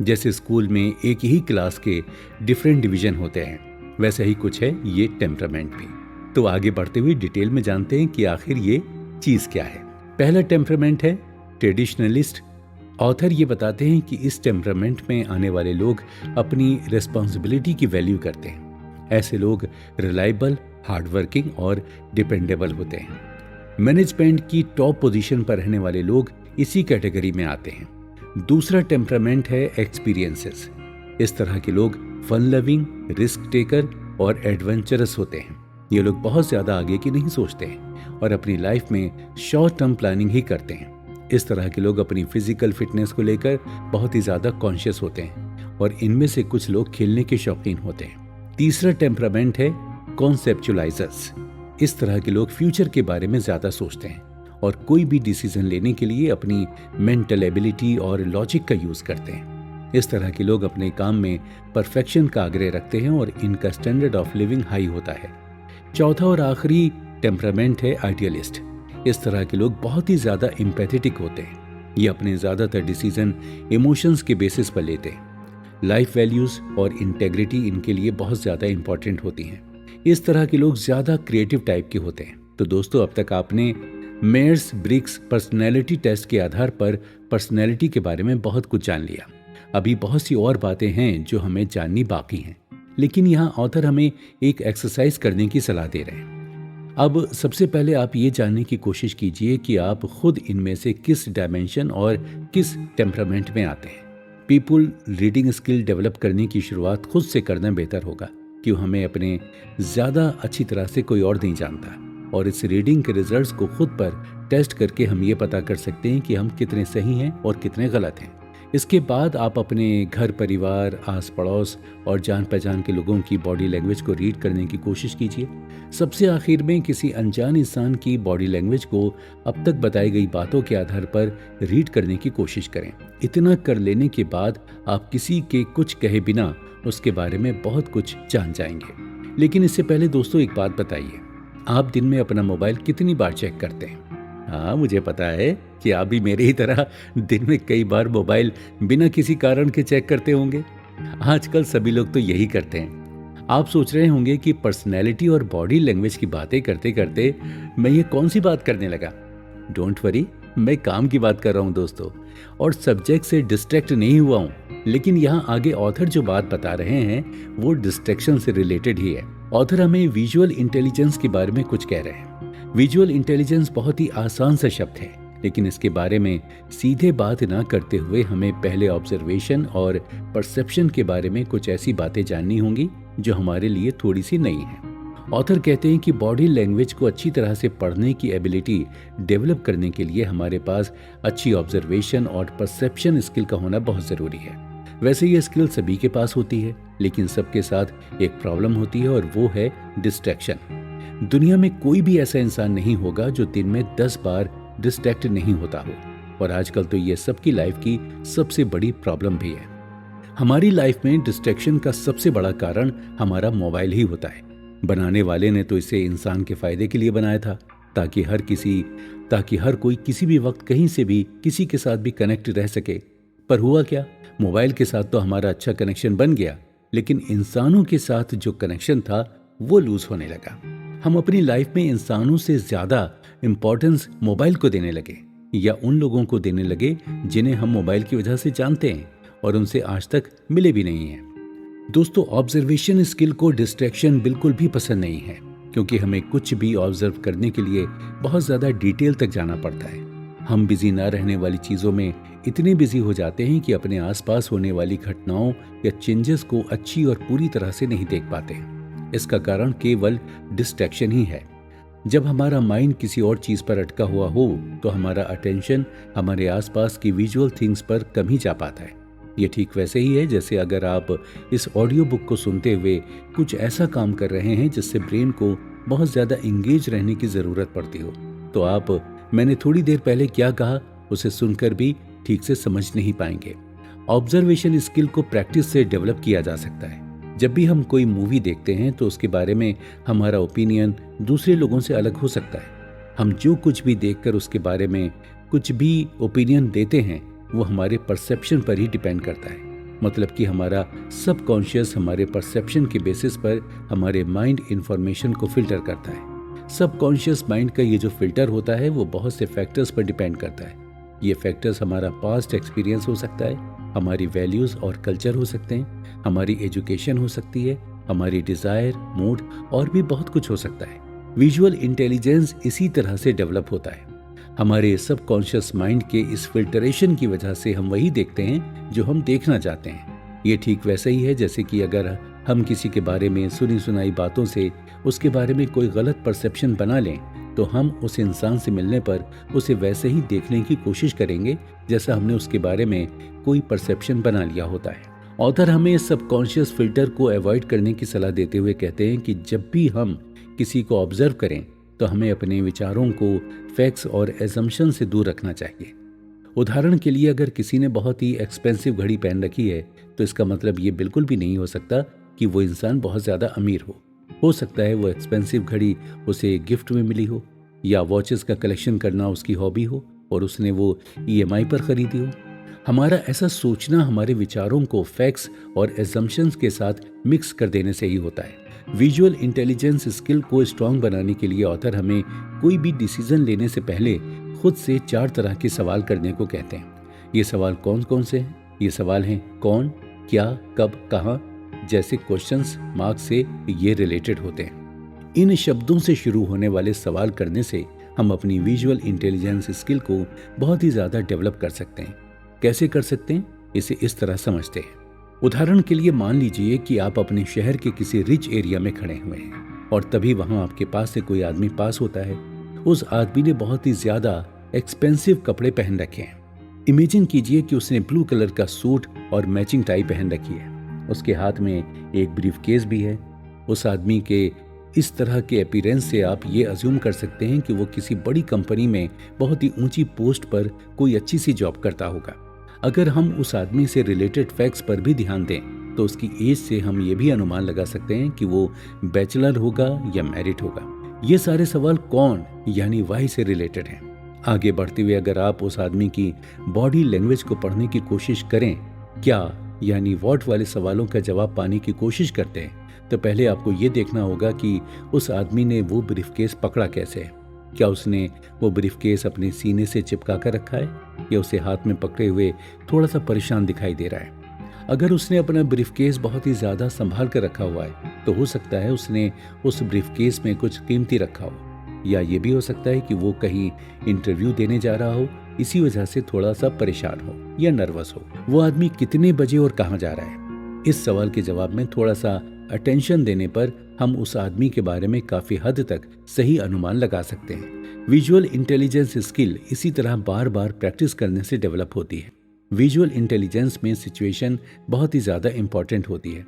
जैसे स्कूल में एक ही क्लास के डिफरेंट डिवीजन होते हैं, वैसे ही कुछ है ये टेम्परामेंट भी। तो आगे बढ़ते हुए डिटेल में जानते हैं कि आखिर ये चीज क्या है। पहला टेम्परामेंट है ट्रेडिशनलिस्ट। ऑथर ये बताते हैं कि इस टेम्परामेंट में आने वाले लोग अपनी रिस्पॉन्सिबिलिटी की वैल्यू करते हैं। ऐसे लोग रिलायबल, हार्डवर्किंग और डिपेंडेबल होते हैं। मैनेजमेंट की टॉप पोजीशन पर रहने वाले लोग इसी कैटेगरी में आते हैं। दूसरा टेम्परामेंट है एक्सपीरियंसेस। इस तरह के लोग फन लविंग, रिस्क टेकर और एडवेंचरस होते हैं। ये लोग बहुत ज्यादा आगे की नहीं सोचते हैं और अपनी लाइफ में शॉर्ट टर्म प्लानिंग ही करते हैं। इस तरह के लोग अपनी फिजिकल फिटनेस को लेकर बहुत ही ज्यादा कॉन्शियस होते हैं और इनमें से कुछ लोग खेलने के शौकीन होते हैं। तीसरा टेम्परामेंट है कॉन्सेप्चुअलाइजर्स। इस तरह के लोग फ्यूचर के बारे में ज्यादा सोचते हैं और कोई भी डिसीजन लेने के लिए अपनी मेंटल एबिलिटी और लॉजिक का यूज करते हैं। इस तरह के लोग अपने काम में परफेक्शन का आग्रह रखते हैं और इनका स्टैंडर्ड ऑफ लिविंग हाई होता है। चौथा और आखिरी टेम्परामेंट है आइडियलिस्ट। इस तरह के लोग बहुत ही ज्यादा एम्पैथेटिक होते हैं। ये अपने ज्यादातर डिसीजन इमोशंस के बेसिस पर लेते हैं। लाइफ वैल्यूज और इंटेग्रिटी इनके लिए बहुत ज्यादा इंपॉर्टेंट होती हैं। इस तरह के लोग ज्यादा क्रिएटिव टाइप के होते हैं। तो दोस्तों, अब तक आपने मेयर्स ब्रिग्स पर्सनैलिटी टेस्ट के आधार पर पर्सनैलिटी के बारे में बहुत कुछ जान लिया। अभी बहुत सी और बातें हैं जो हमें जाननी बाकी हैं, लेकिन यहाँ ऑथर हमें एक एक्सरसाइज करने की सलाह दे रहे हैं। अब सबसे पहले आप ये जानने की कोशिश कीजिए कि आप खुद इनमें से किस डायमेंशन और किस टेम्परामेंट में आते हैं। पीपल रीडिंग स्किल डेवलप करने की शुरुआत खुद से करना बेहतर होगा, क्यों हमें अपने ज़्यादा अच्छी तरह से कोई और नहीं जानता, और इस रीडिंग के रिजल्ट्स को खुद पर टेस्ट करके हम ये पता कर सकते हैं कि हम कितने सही हैं और कितने गलत हैं। इसके बाद आप अपने घर परिवार, आस पड़ोस और जान पहचान के लोगों की बॉडी लैंग्वेज को रीड करने की कोशिश कीजिए। सबसे आखिर में किसी अनजान इंसान की बॉडी लैंग्वेज को अब तक बताई गई बातों के आधार पर रीड करने की कोशिश करें। इतना कर लेने के बाद आप किसी के कुछ कहे बिना उसके बारे में बहुत कुछ जान जाएंगे। लेकिन इससे पहले दोस्तों एक बात बताइए, आप दिन में अपना मोबाइल कितनी बार चेक करते हैं? हाँ, मुझे पता है कि आप भी मेरे ही तरह दिन में कई बार मोबाइल बिना किसी कारण के चेक करते होंगे। आजकल सभी लोग तो यही करते हैं। आप सोच रहे होंगे कि पर्सनैलिटी और बॉडी लैंग्वेज की बातें करते करते मैं ये कौन सी बात करने लगा। डोंट वरी, मैं काम की बात कर रहा हूँ दोस्तों। और सब्जेक्ट से डिस्ट्रैक्ट नहीं हुआ हूँ, लेकिन यहाँ आगे ऑथर जो बात बता रहे हैं वो डिस्ट्रैक्शन से रिलेटेड ही है। ऑथर हमें विजुअल इंटेलिजेंस के बारे में कुछ कह रहे हैं। विजुअल इंटेलिजेंस बहुत ही आसान सा शब्द है, लेकिन इसके बारे में सीधे बात ना करते हुए हमें पहले ऑब्जर्वेशन और परसेप्शन के बारे में कुछ ऐसी बातें जाननी होंगी जो हमारे लिए थोड़ी सी नई है। ऑथर कहते हैं कि बॉडी लैंग्वेज को अच्छी तरह से पढ़ने की एबिलिटी डेवलप करने के लिए हमारे पास अच्छी ऑब्जर्वेशन और परसेप्शन स्किल का होना बहुत ज़रूरी है। वैसे ये स्किल सभी के पास होती है, लेकिन सबके साथ एक प्रॉब्लम होती है और वो है डिस्ट्रैक्शन। दुनिया में कोई भी ऐसा इंसान नहीं होगा जो दिन में 10 बार डिस्ट्रैक्ट नहीं होता हो, और आजकल तो ये सबकी लाइफ की सबसे बड़ी प्रॉब्लम भी है। हमारी लाइफ में डिस्ट्रैक्शन का सबसे बड़ा कारण हमारा मोबाइल ही होता है। बनाने वाले ने तो इसे इंसान के फायदे के लिए बनाया था, ताकि हर कोई किसी भी वक्त कहीं से भी किसी के साथ भी कनेक्ट रह सके। पर हुआ क्या, मोबाइल के साथ तो हमारा अच्छा कनेक्शन बन गया, लेकिन इंसानों के साथ जो कनेक्शन था वो लूज होने लगा। हम अपनी लाइफ में इंसानों से ज्यादा इंपॉर्टेंस मोबाइल को देने लगे, या उन लोगों को देने लगे जिन्हें हम मोबाइल की वजह से जानते हैं और उनसे आज तक मिले भी नहीं हैं। दोस्तों, ऑब्जर्वेशन स्किल को डिस्ट्रैक्शन बिल्कुल भी पसंद नहीं है, क्योंकि हमें कुछ भी ऑब्जर्व करने के लिए बहुत ज्यादा डिटेल तक जाना पड़ता है। हम बिजी ना रहने वाली चीजों में इतने बिजी हो जाते हैं कि अपने आसपास होने वाली घटनाओं या चेंजेस को अच्छी और पूरी तरह से नहीं देख पाते। इसका कारण केवल डिस्ट्रैक्शन ही है। जब हमारा माइंड किसी और चीज पर अटका हुआ हो तो हमारा अटेंशन हमारे आसपास की विजुअल थिंग्स पर कम ही जा पाता है। ये ठीक वैसे ही है जैसे अगर आप इस ऑडियो बुक को सुनते हुए कुछ ऐसा काम कर रहे हैं जिससे ब्रेन को बहुत ज्यादा इंगेज रहने की जरूरत पड़ती हो, तो आप मैंने थोड़ी देर पहले क्या कहा उसे सुनकर भी ठीक से समझ नहीं पाएंगे। ऑब्जर्वेशन स्किल को प्रैक्टिस से डेवलप किया जा सकता है। जब भी हम कोई मूवी देखते हैं तो उसके बारे में हमारा ओपिनियन दूसरे लोगों से अलग हो सकता है। हम जो कुछ भी देखकर उसके बारे में कुछ भी ओपिनियन देते हैं वो हमारे परसेप्शन पर ही डिपेंड करता है। मतलब कि हमारा सबकॉन्शियस हमारे परसेप्शन के बेसिस पर हमारे माइंड इंफॉर्मेशन को फिल्टर करता है। सबकॉन्शियस माइंड का ये जो फिल्टर होता है वो बहुत से फैक्टर्स पर डिपेंड करता है। ये फैक्टर्स हमारा पास्ट एक्सपीरियंस हो सकता है, हमारी वैल्यूज और कल्चर हो सकते हैं, हमारी एजुकेशन हो सकती है, हमारी डिजायर, मूड और भी बहुत कुछ हो सकता है। विजुअल इंटेलिजेंस इसी तरह से डेवलप होता है। हमारे सबकॉन्शियस माइंड के इस फिल्टरेशन की वजह से हम वही देखते हैं जो हम देखना चाहते हैं। ये ठीक वैसे ही है जैसे कि अगर हम किसी के बारे में सुनी सुनाई बातों से उसके बारे में कोई गलत परसेप्शन बना लें तो हम उस इंसान से मिलने पर उसे वैसे ही देखने की कोशिश करेंगे जैसा हमने उसके बारे में कोई परसेप्शन बना लिया होता है। ऑथर हमें सबकॉन्शियस फिल्टर को अवॉइड करने की सलाह देते हुए कहते हैं कि जब भी हम किसी को ऑब्जर्व करें तो हमें अपने विचारों को फैक्ट्स और एजम्पशन से दूर रखना चाहिए। उदाहरण के लिए अगर किसी ने बहुत ही एक्सपेंसिव घड़ी पहन रखी है तो इसका मतलब ये बिल्कुल भी नहीं हो सकता कि वो इंसान बहुत ज़्यादा अमीर हो सकता है वो एक्सपेंसिव घड़ी उसे गिफ्ट में मिली हो, या वॉचेस का कलेक्शन करना उसकी हॉबी हो और उसने वो EMI पर खरीदी हो। हमारा ऐसा सोचना हमारे विचारों को फैक्ट्स और एजम्पशंस के साथ मिक्स कर देने से ही होता है। विजुअल इंटेलिजेंस स्किल को स्ट्रांग बनाने के लिए ऑथर हमें कोई भी डिसीजन लेने से पहले खुद से 4 तरह के सवाल करने को कहते हैं। ये सवाल कौन कौन से हैं? ये सवाल हैं कौन, क्या, कब, कहाँ जैसे क्वेश्चंस मार्क से ये रिलेटेड होते हैं। इन शब्दों से शुरू होने वाले सवाल करने से हम अपनी विजुअल इंटेलिजेंस स्किल को बहुत ही ज़्यादा डेवलप कर सकते हैं। कैसे कर सकते हैं? इसे इस तरह समझते हैं। उदाहरण के लिए मान लीजिए कि आप अपने शहर के किसी रिच एरिया में खड़े हुए हैं और तभी वहां आपके पास से कोई आदमी पास होता है। उस आदमी ने बहुत ही ज्यादा एक्सपेंसिव कपड़े पहन रखे हैं। इमेजिन कीजिए कि उसने ब्लू कलर का सूट और मैचिंग टाई पहन रखी है। उसके हाथ में एक ब्रीफकेस भी है। उस आदमी के इस तरह के अपीयरेंस से आप ये अज्यूम कर सकते हैं कि वो किसी बड़ी कंपनी में बहुत ही ऊंची पोस्ट पर कोई अच्छी सी जॉब करता होगा। अगर हम उस आदमी से रिलेटेड फैक्ट्स पर भी ध्यान दें तो उसकी एज से हम ये भी अनुमान लगा सकते हैं कि वो बैचलर होगा या मैरिड होगा। ये सारे सवाल कौन यानी वाई से रिलेटेड हैं। आगे बढ़ते हुए अगर आप उस आदमी की बॉडी लैंग्वेज को पढ़ने की कोशिश करें, क्या यानी व्हाट वाले सवालों का जवाब पाने की कोशिश करते हैं, तो पहले आपको ये देखना होगा कि उस आदमी ने वो ब्रीफकेस पकड़ा कैसे है। क्या उसने वो ब्रीफकेस अपने सीने से चिपका कर रखा है या उसे हाथ में पकड़े हुए थोड़ा सा परेशान दिखाई दे रहा है? अगर उसने अपना ब्रीफकेस बहुत ही ज़्यादा संभाल कर रखा हुआ है तो हो सकता है उसने उस ब्रीफकेस में कुछ कीमती रखा हो, या ये भी हो सकता है कि वो कहीं इंटरव्यू देने जा रहा हो, इसी वजह से थोड़ा सा परेशान हो या नर्वस हो। वो आदमी कितने बजे और कहाँ जा रहा है? इस सवाल के जवाब में थोड़ा सा अटेंशन देने पर हम उस आदमी के बारे में काफी हद तक सही अनुमान लगा सकते हैं। विजुअल इंटेलिजेंस स्किल इसी तरह बार बार प्रैक्टिस करने से डेवलप होती है। विजुअल इंटेलिजेंस में सिचुएशन बहुत ही ज्यादा इंपॉर्टेंट होती है।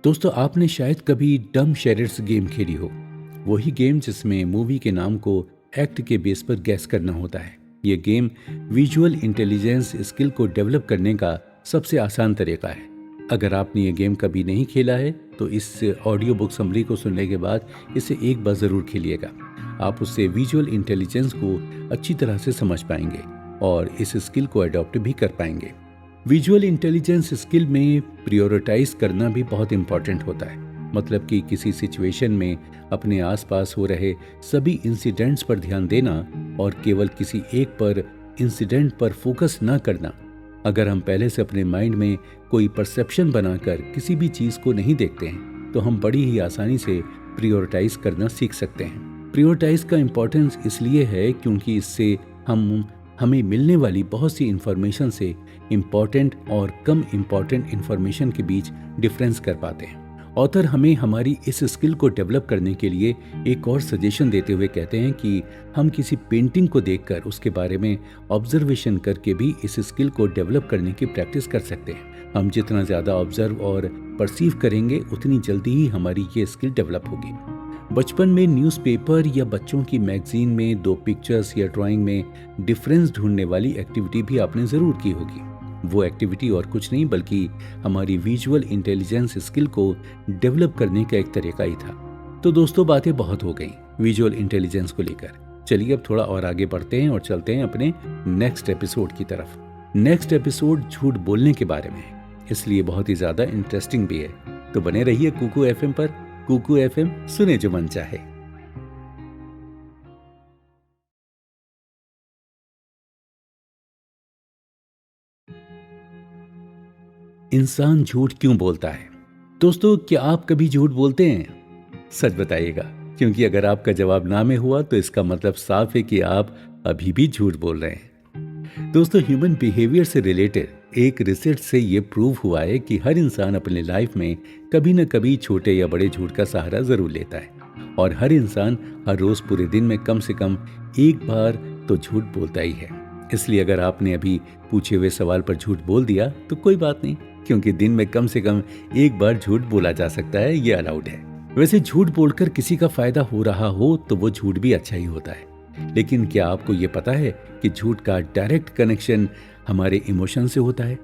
दोस्तों, आपने शायद कभी डम शेरिट्स गेम खेली हो, वही गेम जिसमें मूवी के नाम को एक्ट के बेस पर गैस करना होता है। ये गेम विजुअल इंटेलिजेंस स्किल को डेवलप करने का सबसे आसान तरीका है। अगर आपने ये गेम कभी नहीं खेला है तो इस ऑडियो बुक समरी को सुनने के बाद इसे एक बार ज़रूर खेलिएगा। आप उससे विजुअल इंटेलिजेंस को अच्छी तरह से समझ पाएंगे और इस स्किल को अडॉप्ट भी कर पाएंगे। विजुअल इंटेलिजेंस स्किल में प्रायोरिटाइज करना भी बहुत इंपॉर्टेंट होता है। मतलब कि किसी सिचुएशन में अपने आसपास हो रहे सभी इंसिडेंट्स पर ध्यान देना और केवल किसी एक पर इंसिडेंट पर फोकस ना करना। अगर हम पहले से अपने माइंड में कोई परसेप्शन बनाकर किसी भी चीज़ को नहीं देखते हैं तो हम बड़ी ही आसानी से प्रायोरिटाइज करना सीख सकते हैं। प्रायोरिटाइज का इम्पोर्टेंस इसलिए है क्योंकि इससे हमें मिलने वाली बहुत सी इंफॉर्मेशन से इम्पॉर्टेंट और कम इम्पॉर्टेंट इंफॉर्मेशन के बीच डिफरेंस कर पाते हैं। ऑथर हमें हमारी इस स्किल को डेवलप करने के लिए एक और सजेशन देते हुए कहते हैं कि हम किसी पेंटिंग को देखकर उसके बारे में ऑब्जर्वेशन करके भी इस स्किल को डेवलप करने की प्रैक्टिस कर सकते हैं। हम जितना ज़्यादा ऑब्जर्व और परसीव करेंगे उतनी जल्दी ही हमारी ये स्किल डेवलप होगी। बचपन में न्यूज़पेपर या बच्चों की मैगजीन में दो पिक्चर्स या ड्राइंग में डिफरेंस ढूंढने वाली एक्टिविटी भी आपने ज़रूर की होगी। वो एक्टिविटी और कुछ नहीं बल्कि हमारी विजुअल इंटेलिजेंस स्किल को डेवलप करने का एक तरीका ही था। तो दोस्तों, बातें बहुत हो गई विजुअल इंटेलिजेंस को लेकर। चलिए अब थोड़ा और आगे बढ़ते हैं और चलते हैं अपने नेक्स्ट एपिसोड की तरफ। नेक्स्ट एपिसोड झूठ बोलने के बारे में है, इसलिए बहुत ही ज्यादा इंटरेस्टिंग भी है। तो बने रहिए कुकू एफएम पर। कुकू एफएम, सुने जो मन चाहे। इंसान झूठ क्यों बोलता है? दोस्तों, क्या आप कभी झूठ बोलते हैं? सच बताइएगा, क्योंकि अगर आपका जवाब ना में हुआ तो इसका मतलब साफ है कि आप अभी भी झूठ बोल रहे हैं। दोस्तों, ह्यूमन बिहेवियर से रिलेटेड एक रिसर्च से ये प्रूव हुआ है कि हर इंसान अपने लाइफ में कभी न कभी छोटे या बड़े झूठ का सहारा जरूर लेता है और हर इंसान हर रोज पूरे दिन में कम से कम एक बार तो झूठ बोलता ही है। इसलिए अगर आपने अभी पूछे हुए सवाल पर झूठ बोल दिया तो कोई बात नहीं, क्योंकि दिन में कम से कम एक बार झूठ बोला जा सकता है, ये अलाउड है। वैसे झूठ बोलकर किसी का फायदा हो रहा हो तो वो झूठ भी अच्छा ही होता है। लेकिन क्या आपको ये पता है कि झूठ का डायरेक्ट कनेक्शन हमारे इमोशन से होता है?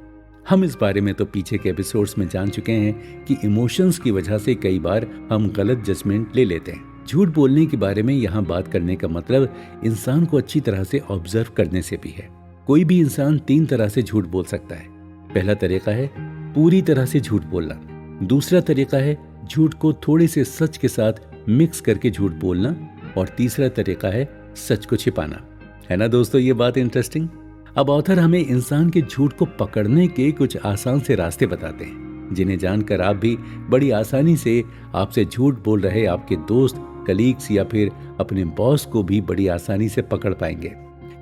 हम इस बारे में तो पीछे के एपिसोड्स में जान चुके हैं कि इमोशंस की वजह से कई बार हम गलत जजमेंट ले लेते हैं। झूठ बोलने के बारे में यहाँ बात करने का मतलब इंसान को अच्छी तरह से ऑब्जर्व करने से भी है। कोई भी इंसान 3 तरह से झूठ बोल सकता है। पहला तरीका है पूरी तरह से झूठ बोलना। दूसरा तरीका है झूठ को थोड़े से सच के साथ मिक्स करके झूठ बोलना। और तीसरा तरीका है सच को छिपाना। है ना दोस्तों, ये बात इंटरेस्टिंग। अब ऑथर हमें इंसान के झूठ को पकड़ने के कुछ आसान से रास्ते बताते हैं, जिन्हें जानकर आप भी बड़ी आसानी से आपसे झूठ बोल रहे आपके दोस्त, कलीग्स या फिर अपने बॉस को भी बड़ी आसानी से पकड़ पाएंगे।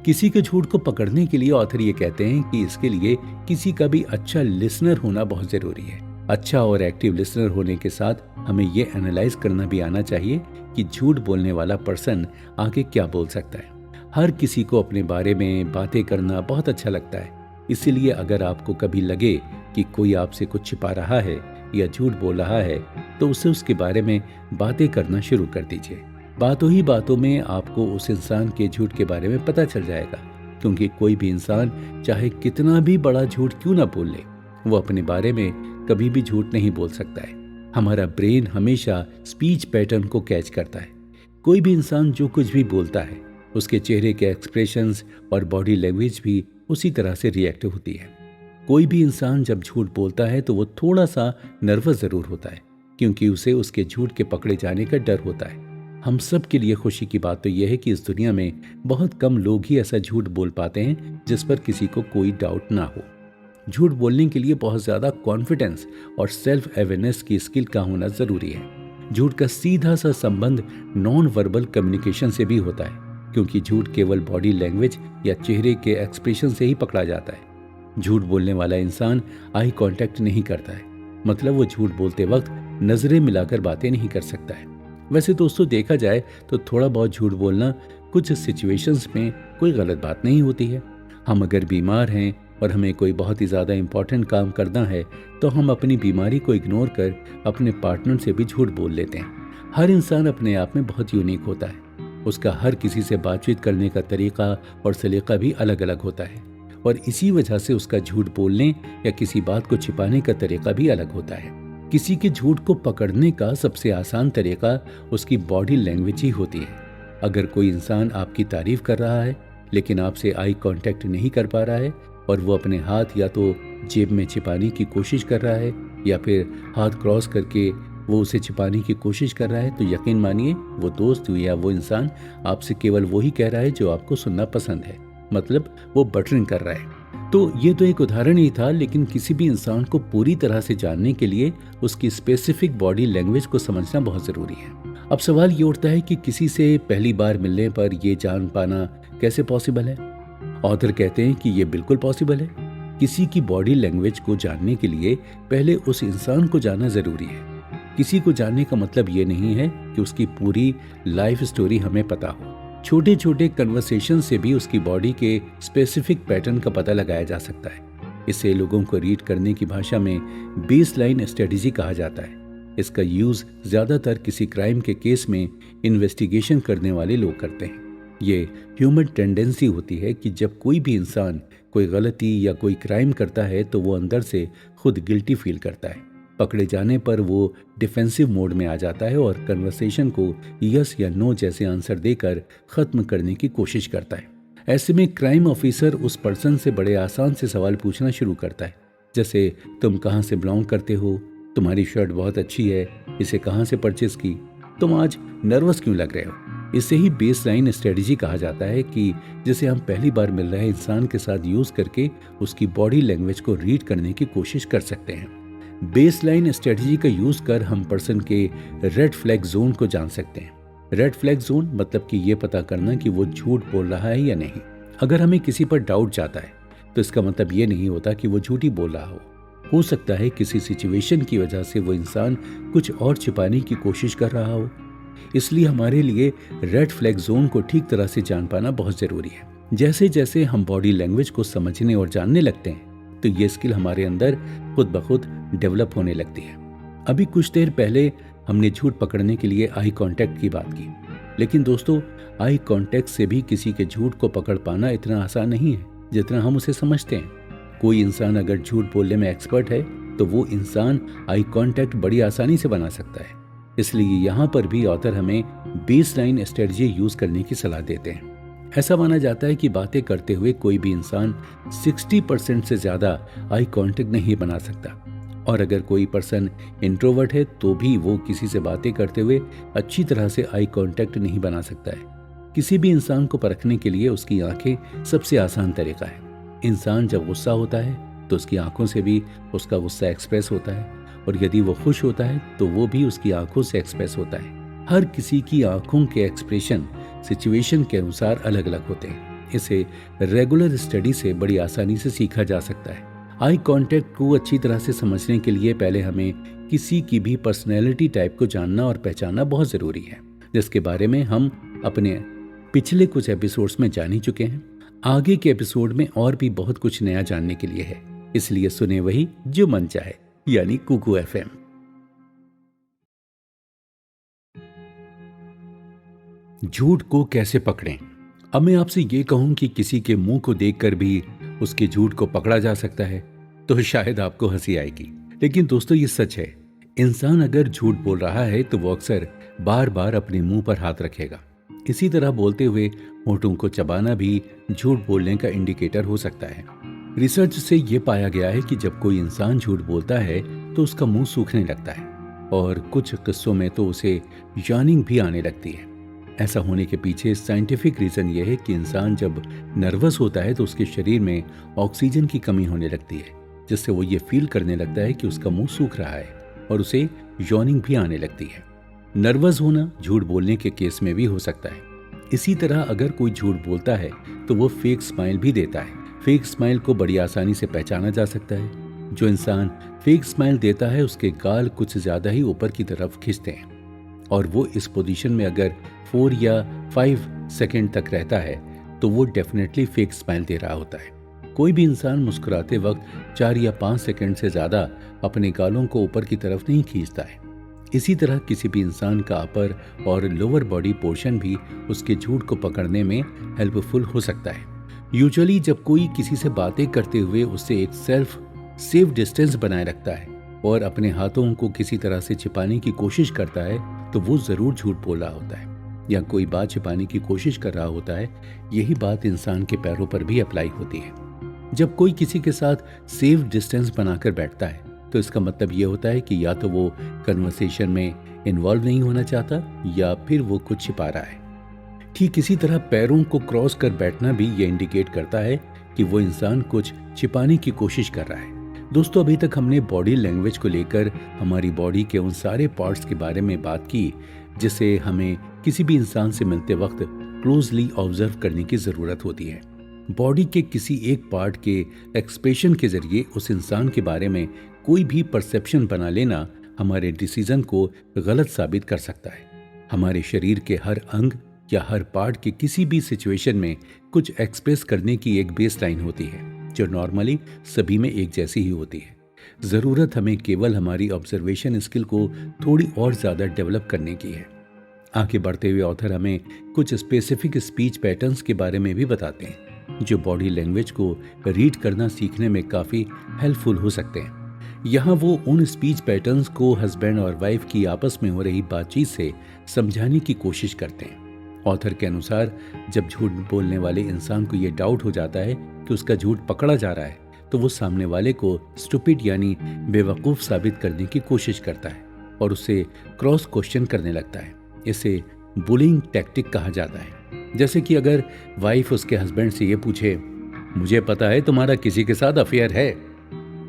किसी के झूठ को पकड़ने के लिए ऑथर ये कहते हैं कि इसके लिए किसी का भी अच्छा लिसनर होना बहुत जरूरी है। अच्छा और एक्टिव लिसनर होने के साथ हमें ये एनालाइज करना भी आना चाहिए कि झूठ बोलने वाला पर्सन आगे क्या बोल सकता है। हर किसी को अपने बारे में बातें करना बहुत अच्छा लगता है, इसीलिए अगर आपको कभी लगे कि कोई आपसे कुछ छिपा रहा है या झूठ बोल रहा है तो उससे उसके बारे में बातें करना शुरू कर दीजिए। बातों ही बातों में आपको उस इंसान के झूठ के बारे में पता चल जाएगा, क्योंकि कोई भी इंसान चाहे कितना भी बड़ा झूठ क्यों ना बोल ले, वो अपने बारे में कभी भी झूठ नहीं बोल सकता है। हमारा ब्रेन हमेशा स्पीच पैटर्न को कैच करता है। कोई भी इंसान जो कुछ भी बोलता है उसके चेहरे के एक्सप्रेशंस और बॉडी लैंग्वेज भी उसी तरह से रिएक्ट होती है। कोई भी इंसान जब झूठ बोलता है तो वो थोड़ा सा नर्वस जरूर होता है, क्योंकि उसे उसके झूठ के पकड़े जाने का डर होता है। हम सब के लिए खुशी की बात तो यह है कि इस दुनिया में बहुत कम लोग ही ऐसा झूठ बोल पाते हैं जिस पर किसी को कोई डाउट ना हो। झूठ बोलने के लिए बहुत ज़्यादा कॉन्फिडेंस और सेल्फ अवेयरनेस की स्किल का होना ज़रूरी है। झूठ का सीधा सा संबंध नॉन वर्बल कम्युनिकेशन से भी होता है, क्योंकि झूठ केवल बॉडी लैंग्वेज या चेहरे के एक्सप्रेशन से ही पकड़ा जाता है। झूठ बोलने वाला इंसान आई कांटेक्ट नहीं करता है, मतलब वो झूठ बोलते वक्त नजरें मिलाकर बातें नहीं कर सकता है। वैसे दोस्तों देखा जाए तो थोड़ा बहुत झूठ बोलना कुछ सिचुएशंस में कोई गलत बात नहीं होती है। हम अगर बीमार हैं और हमें कोई बहुत ही ज़्यादा इम्पोर्टेंट काम करना है तो हम अपनी बीमारी को इग्नोर कर अपने पार्टनर से भी झूठ बोल लेते हैं। हर इंसान अपने आप में बहुत यूनिक होता है। उसका हर किसी से बातचीत करने का तरीका और सलीका भी अलग अलग होता है, और इसी वजह से उसका झूठ बोलने या किसी बात को छिपाने का तरीका भी अलग होता है। किसी के झूठ को पकड़ने का सबसे आसान तरीका उसकी बॉडी लैंग्वेज ही होती है। अगर कोई इंसान आपकी तारीफ कर रहा है लेकिन आपसे आई कांटेक्ट नहीं कर पा रहा है और वो अपने हाथ या तो जेब में छिपाने की कोशिश कर रहा है या फिर हाथ क्रॉस करके वो उसे छिपाने की कोशिश कर रहा है, तो यकीन मानिए वो दोस्त या वो इंसान आपसे केवल वही कह रहा है जो आपको सुनना पसंद है, मतलब वो बटरिंग कर रहा है। तो ये तो एक उदाहरण ही था, लेकिन किसी भी इंसान को पूरी तरह से जानने के लिए उसकी स्पेसिफिक बॉडी लैंग्वेज को समझना बहुत ज़रूरी है। अब सवाल ये उठता है कि किसी से पहली बार मिलने पर ये जान पाना कैसे पॉसिबल है। ऑथर कहते हैं कि ये बिल्कुल पॉसिबल है। किसी की बॉडी लैंग्वेज को जानने के लिए पहले उस इंसान को जानना ज़रूरी है। किसी को जानने का मतलब ये नहीं है कि उसकी पूरी लाइफ स्टोरी हमें पता हो। छोटे छोटे कन्वर्सेशन से भी उसकी बॉडी के स्पेसिफिक पैटर्न का पता लगाया जा सकता है। इसे लोगों को रीड करने की भाषा में बेस लाइन स्ट्रेटेजी कहा जाता है। इसका यूज ज्यादातर किसी क्राइम के केस में इन्वेस्टिगेशन करने वाले लोग करते हैं। ये ह्यूमन टेंडेंसी होती है कि जब कोई भी इंसान कोई गलती या कोई क्राइम करता है तो वो अंदर से खुद गिल्टी फील करता है। पकड़े जाने पर वो डिफेंसिव मोड में आ जाता है और कन्वर्सेशन को यस या नो जैसे आंसर देकर खत्म करने की कोशिश करता है। ऐसे में क्राइम ऑफिसर उस पर्सन से बड़े आसान से सवाल पूछना शुरू करता है, जैसे तुम कहाँ से बिलोंग करते हो, तुम्हारी शर्ट बहुत अच्छी है, इसे कहाँ से परचेज की, तुम आज नर्वस क्यों लग रहे हो। इसे ही बेस लाइन स्ट्रेटेजी कहा जाता है कि जिसे हम पहली बार मिल रहे इंसान के साथ यूज करके उसकी बॉडी लैंग्वेज को रीड करने की कोशिश कर सकते हैं। बेस लाइन स्ट्रेटेजी का यूज कर हम पर्सन के रेड फ्लैग जोन को जान सकते हैं। रेड फ्लैग जोन मतलब कि ये पता करना कि वो झूठ बोल रहा है या नहीं। अगर हमें किसी पर डाउट जाता है तो इसका मतलब ये नहीं होता कि वो झूठी बोल रहा हो सकता है किसी सिचुएशन की वजह से वो इंसान कुछ और छिपाने की कोशिश कर रहा हो। इसलिए हमारे लिए रेड फ्लैग जोन को ठीक तरह से जान पाना बहुत जरूरी है। जैसे जैसे हम बॉडी लैंग्वेज को समझने और जानने लगते हैं तो ये स्किल हमारे अंदर खुद ब खुद डेवलप होने लगती है। अभी कुछ देर पहले हमने झूठ पकड़ने के लिए आई कांटेक्ट की बात की, लेकिन दोस्तों आई कांटेक्ट से भी किसी के झूठ को पकड़ पाना इतना आसान नहीं है जितना हम उसे समझते हैं। कोई इंसान अगर झूठ बोलने में एक्सपर्ट है तो वो इंसान आई कांटेक्ट बड़ी आसानी से बना सकता है। इसलिए यहाँ पर भी ऑथर हमें बेस लाइन स्ट्रेटजी यूज करने की सलाह देते हैं। ऐसा माना जाता है कि बातें करते हुए कोई भी इंसान 60% से ज्यादा आई कांटेक्ट नहीं बना सकता, और अगर कोई पर्सन इंट्रोवर्ट है तो भी वो किसी से बातें करते हुए अच्छी तरह से आई कांटेक्ट नहीं बना सकता है। किसी भी इंसान को परखने के लिए उसकी आंखें सबसे आसान तरीका है। इंसान जब गुस्सा होता है तो उसकी आंखों से भी उसका गुस्सा एक्सप्रेस होता है, और यदि वो खुश होता है तो वो भी उसकी आंखों से एक्सप्रेस होता है। हर किसी की आंखों के एक्सप्रेशन सिचुएशन के अनुसार अलग अलग होते हैं। इसे रेगुलर स्टडी से बड़ी आसानी से सीखा जा सकता है। आई कांटेक्ट को अच्छी तरह से समझने के लिए पहले हमें किसी की भी पर्सनैलिटी टाइप को जानना और पहचानना बहुत ज़रूरी है, जिसके बारे में हम अपने पिछले कुछ एपिसोड्स में जान ही चुके हैं। आगे के एपिसोड में और भी बहुत कुछ नया जानने के लिए है, इसलिए सुने वही जो मन चाहे, यानी कुकू FM। झूठ को कैसे पकड़ें? अब मैं आपसे ये कहूं कि किसी के मुंह को देखकर भी उसके झूठ को पकड़ा जा सकता है तो शायद आपको हंसी आएगी, लेकिन दोस्तों ये सच है। इंसान अगर झूठ बोल रहा है तो वो अक्सर बार बार अपने मुंह पर हाथ रखेगा। इसी तरह बोलते हुए होठों को चबाना भी झूठ बोलने का इंडिकेटर हो सकता है। रिसर्च से ये पाया गया है कि जब कोई इंसान झूठ बोलता है तो उसका मुंह सूखने लगता है और कुछ किस्सों में तो उसे यानिंग भी आने लगती है। ऐसा होने के पीछे साइंटिफिक रीजन यह है कि इंसान जब नर्वस होता है तो उसके शरीर में ऑक्सीजन की कमी होने लगती है, जिससे वो ये फील करने लगता है कि उसका मुंह सूख रहा है और उसे यॉर्निंग भी आने लगती है। नर्वस होना झूठ बोलने के केस में भी हो सकता है। इसी तरह अगर कोई झूठ बोलता है तो वो फेक स्माइल भी देता है। फेक स्माइल को बड़ी आसानी से पहचाना जा सकता है। जो इंसान फेक स्माइल देता है उसके गाल कुछ ज्यादा ही ऊपर की तरफ खिंचते हैं और वो इस पोजीशन में अगर 4 या 5 सेकंड तक रहता है तो वो डेफिनेटली फेक स्माइल दे रहा होता है। कोई भी इंसान मुस्कुराते वक्त 4 या 5 सेकंड से ज्यादा अपने गालों को ऊपर की तरफ नहीं खींचता है। इसी तरह किसी भी इंसान का अपर और लोअर बॉडी पोर्शन भी उसके झूठ को पकड़ने में हेल्पफुल हो सकता है। यूजुअली जब कोई किसी से बातें करते हुए उससे एक सेफ डिस्टेंस बनाए रखता है और अपने हाथों को किसी तरह से छिपाने की कोशिश करता है तो वो जरूर झूठ बोल रहा होता है या कोई बात छिपाने की कोशिश कर रहा होता है। यही बात इंसान के पैरों पर भी अप्लाई होती है। जब कोई किसी के साथ सेफ डिस्टेंस बनाकर बैठता है तो इसका मतलब ये होता है कि या तो वो कन्वर्सेशन में इन्वॉल्व नहीं होना चाहता या फिर वो कुछ छिपा रहा है। ठीक इसी तरह पैरों को क्रॉस कर बैठना भी ये इंडिकेट करता है कि वो इंसान कुछ छिपाने की कोशिश कर रहा है। दोस्तों, अभी तक हमने बॉडी लैंग्वेज को लेकर हमारी बॉडी के उन सारे पार्ट्स के बारे में बात की जिसे हमें किसी भी इंसान से मिलते वक्त क्लोजली ऑब्जर्व करने की जरूरत होती है। बॉडी के किसी एक पार्ट के एक्सप्रेशन के जरिए उस इंसान के बारे में कोई भी परसेप्शन बना लेना हमारे डिसीजन को गलत साबित कर सकता है। हमारे शरीर के हर अंग या हर पार्ट के किसी भी सिचुएशन में कुछ एक्सप्रेस करने की एक बेस लाइन होती है जो नॉर्मली सभी में एक जैसी ही होती है। जरूरत हमें केवल हमारी ऑब्जर्वेशन स्किल को थोड़ी और ज्यादा डेवलप करने की है। आगे बढ़ते हुए ऑथर हमें कुछ स्पेसिफिक स्पीच पैटर्न्स के बारे में भी बताते हैं जो बॉडी लैंग्वेज को रीड करना सीखने में काफी हेल्पफुल हो सकते हैं। यहाँ वो उन स्पीच पैटर्न्स को हस्बैंड और वाइफ की आपस में हो रही बातचीत से समझाने की कोशिश करते हैं। ऑथर के अनुसार जब झूठ बोलने वाले इंसान को ये डाउट हो जाता है कि उसका झूठ पकड़ा जा रहा है तो वो सामने वाले को स्टूपिड यानी बेवकूफ साबित करने की कोशिश करता है और उसे क्रॉस क्वेश्चन करने लगता है। इसे बुलिंग टैक्टिक कहा जाता है। जैसे कि अगर वाइफ उसके हस्बैंड से ये पूछे, मुझे पता है तुम्हारा किसी के साथ अफेयर है,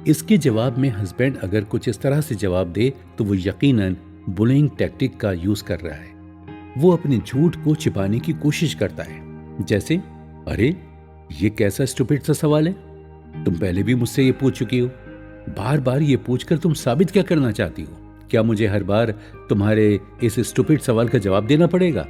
इसके जवाब में हस्बैंड अगर कुछ इस तरह से जवाब दे तो वो यकीनन बुलिंग टैक्टिक का यूज कर रहा है। वो अपने झूठ को छिपाने की कोशिश करता है। जैसे, अरे ये कैसा स्टूपिड सा सवाल है, तुम पहले भी मुझसे ये पूछ चुकी हो, बार बार ये पूछकर तुम साबित क्या करना चाहती हो? क्या मुझे हर बार तुम्हारे इस स्टूपिड सवाल का जवाब देना पड़ेगा?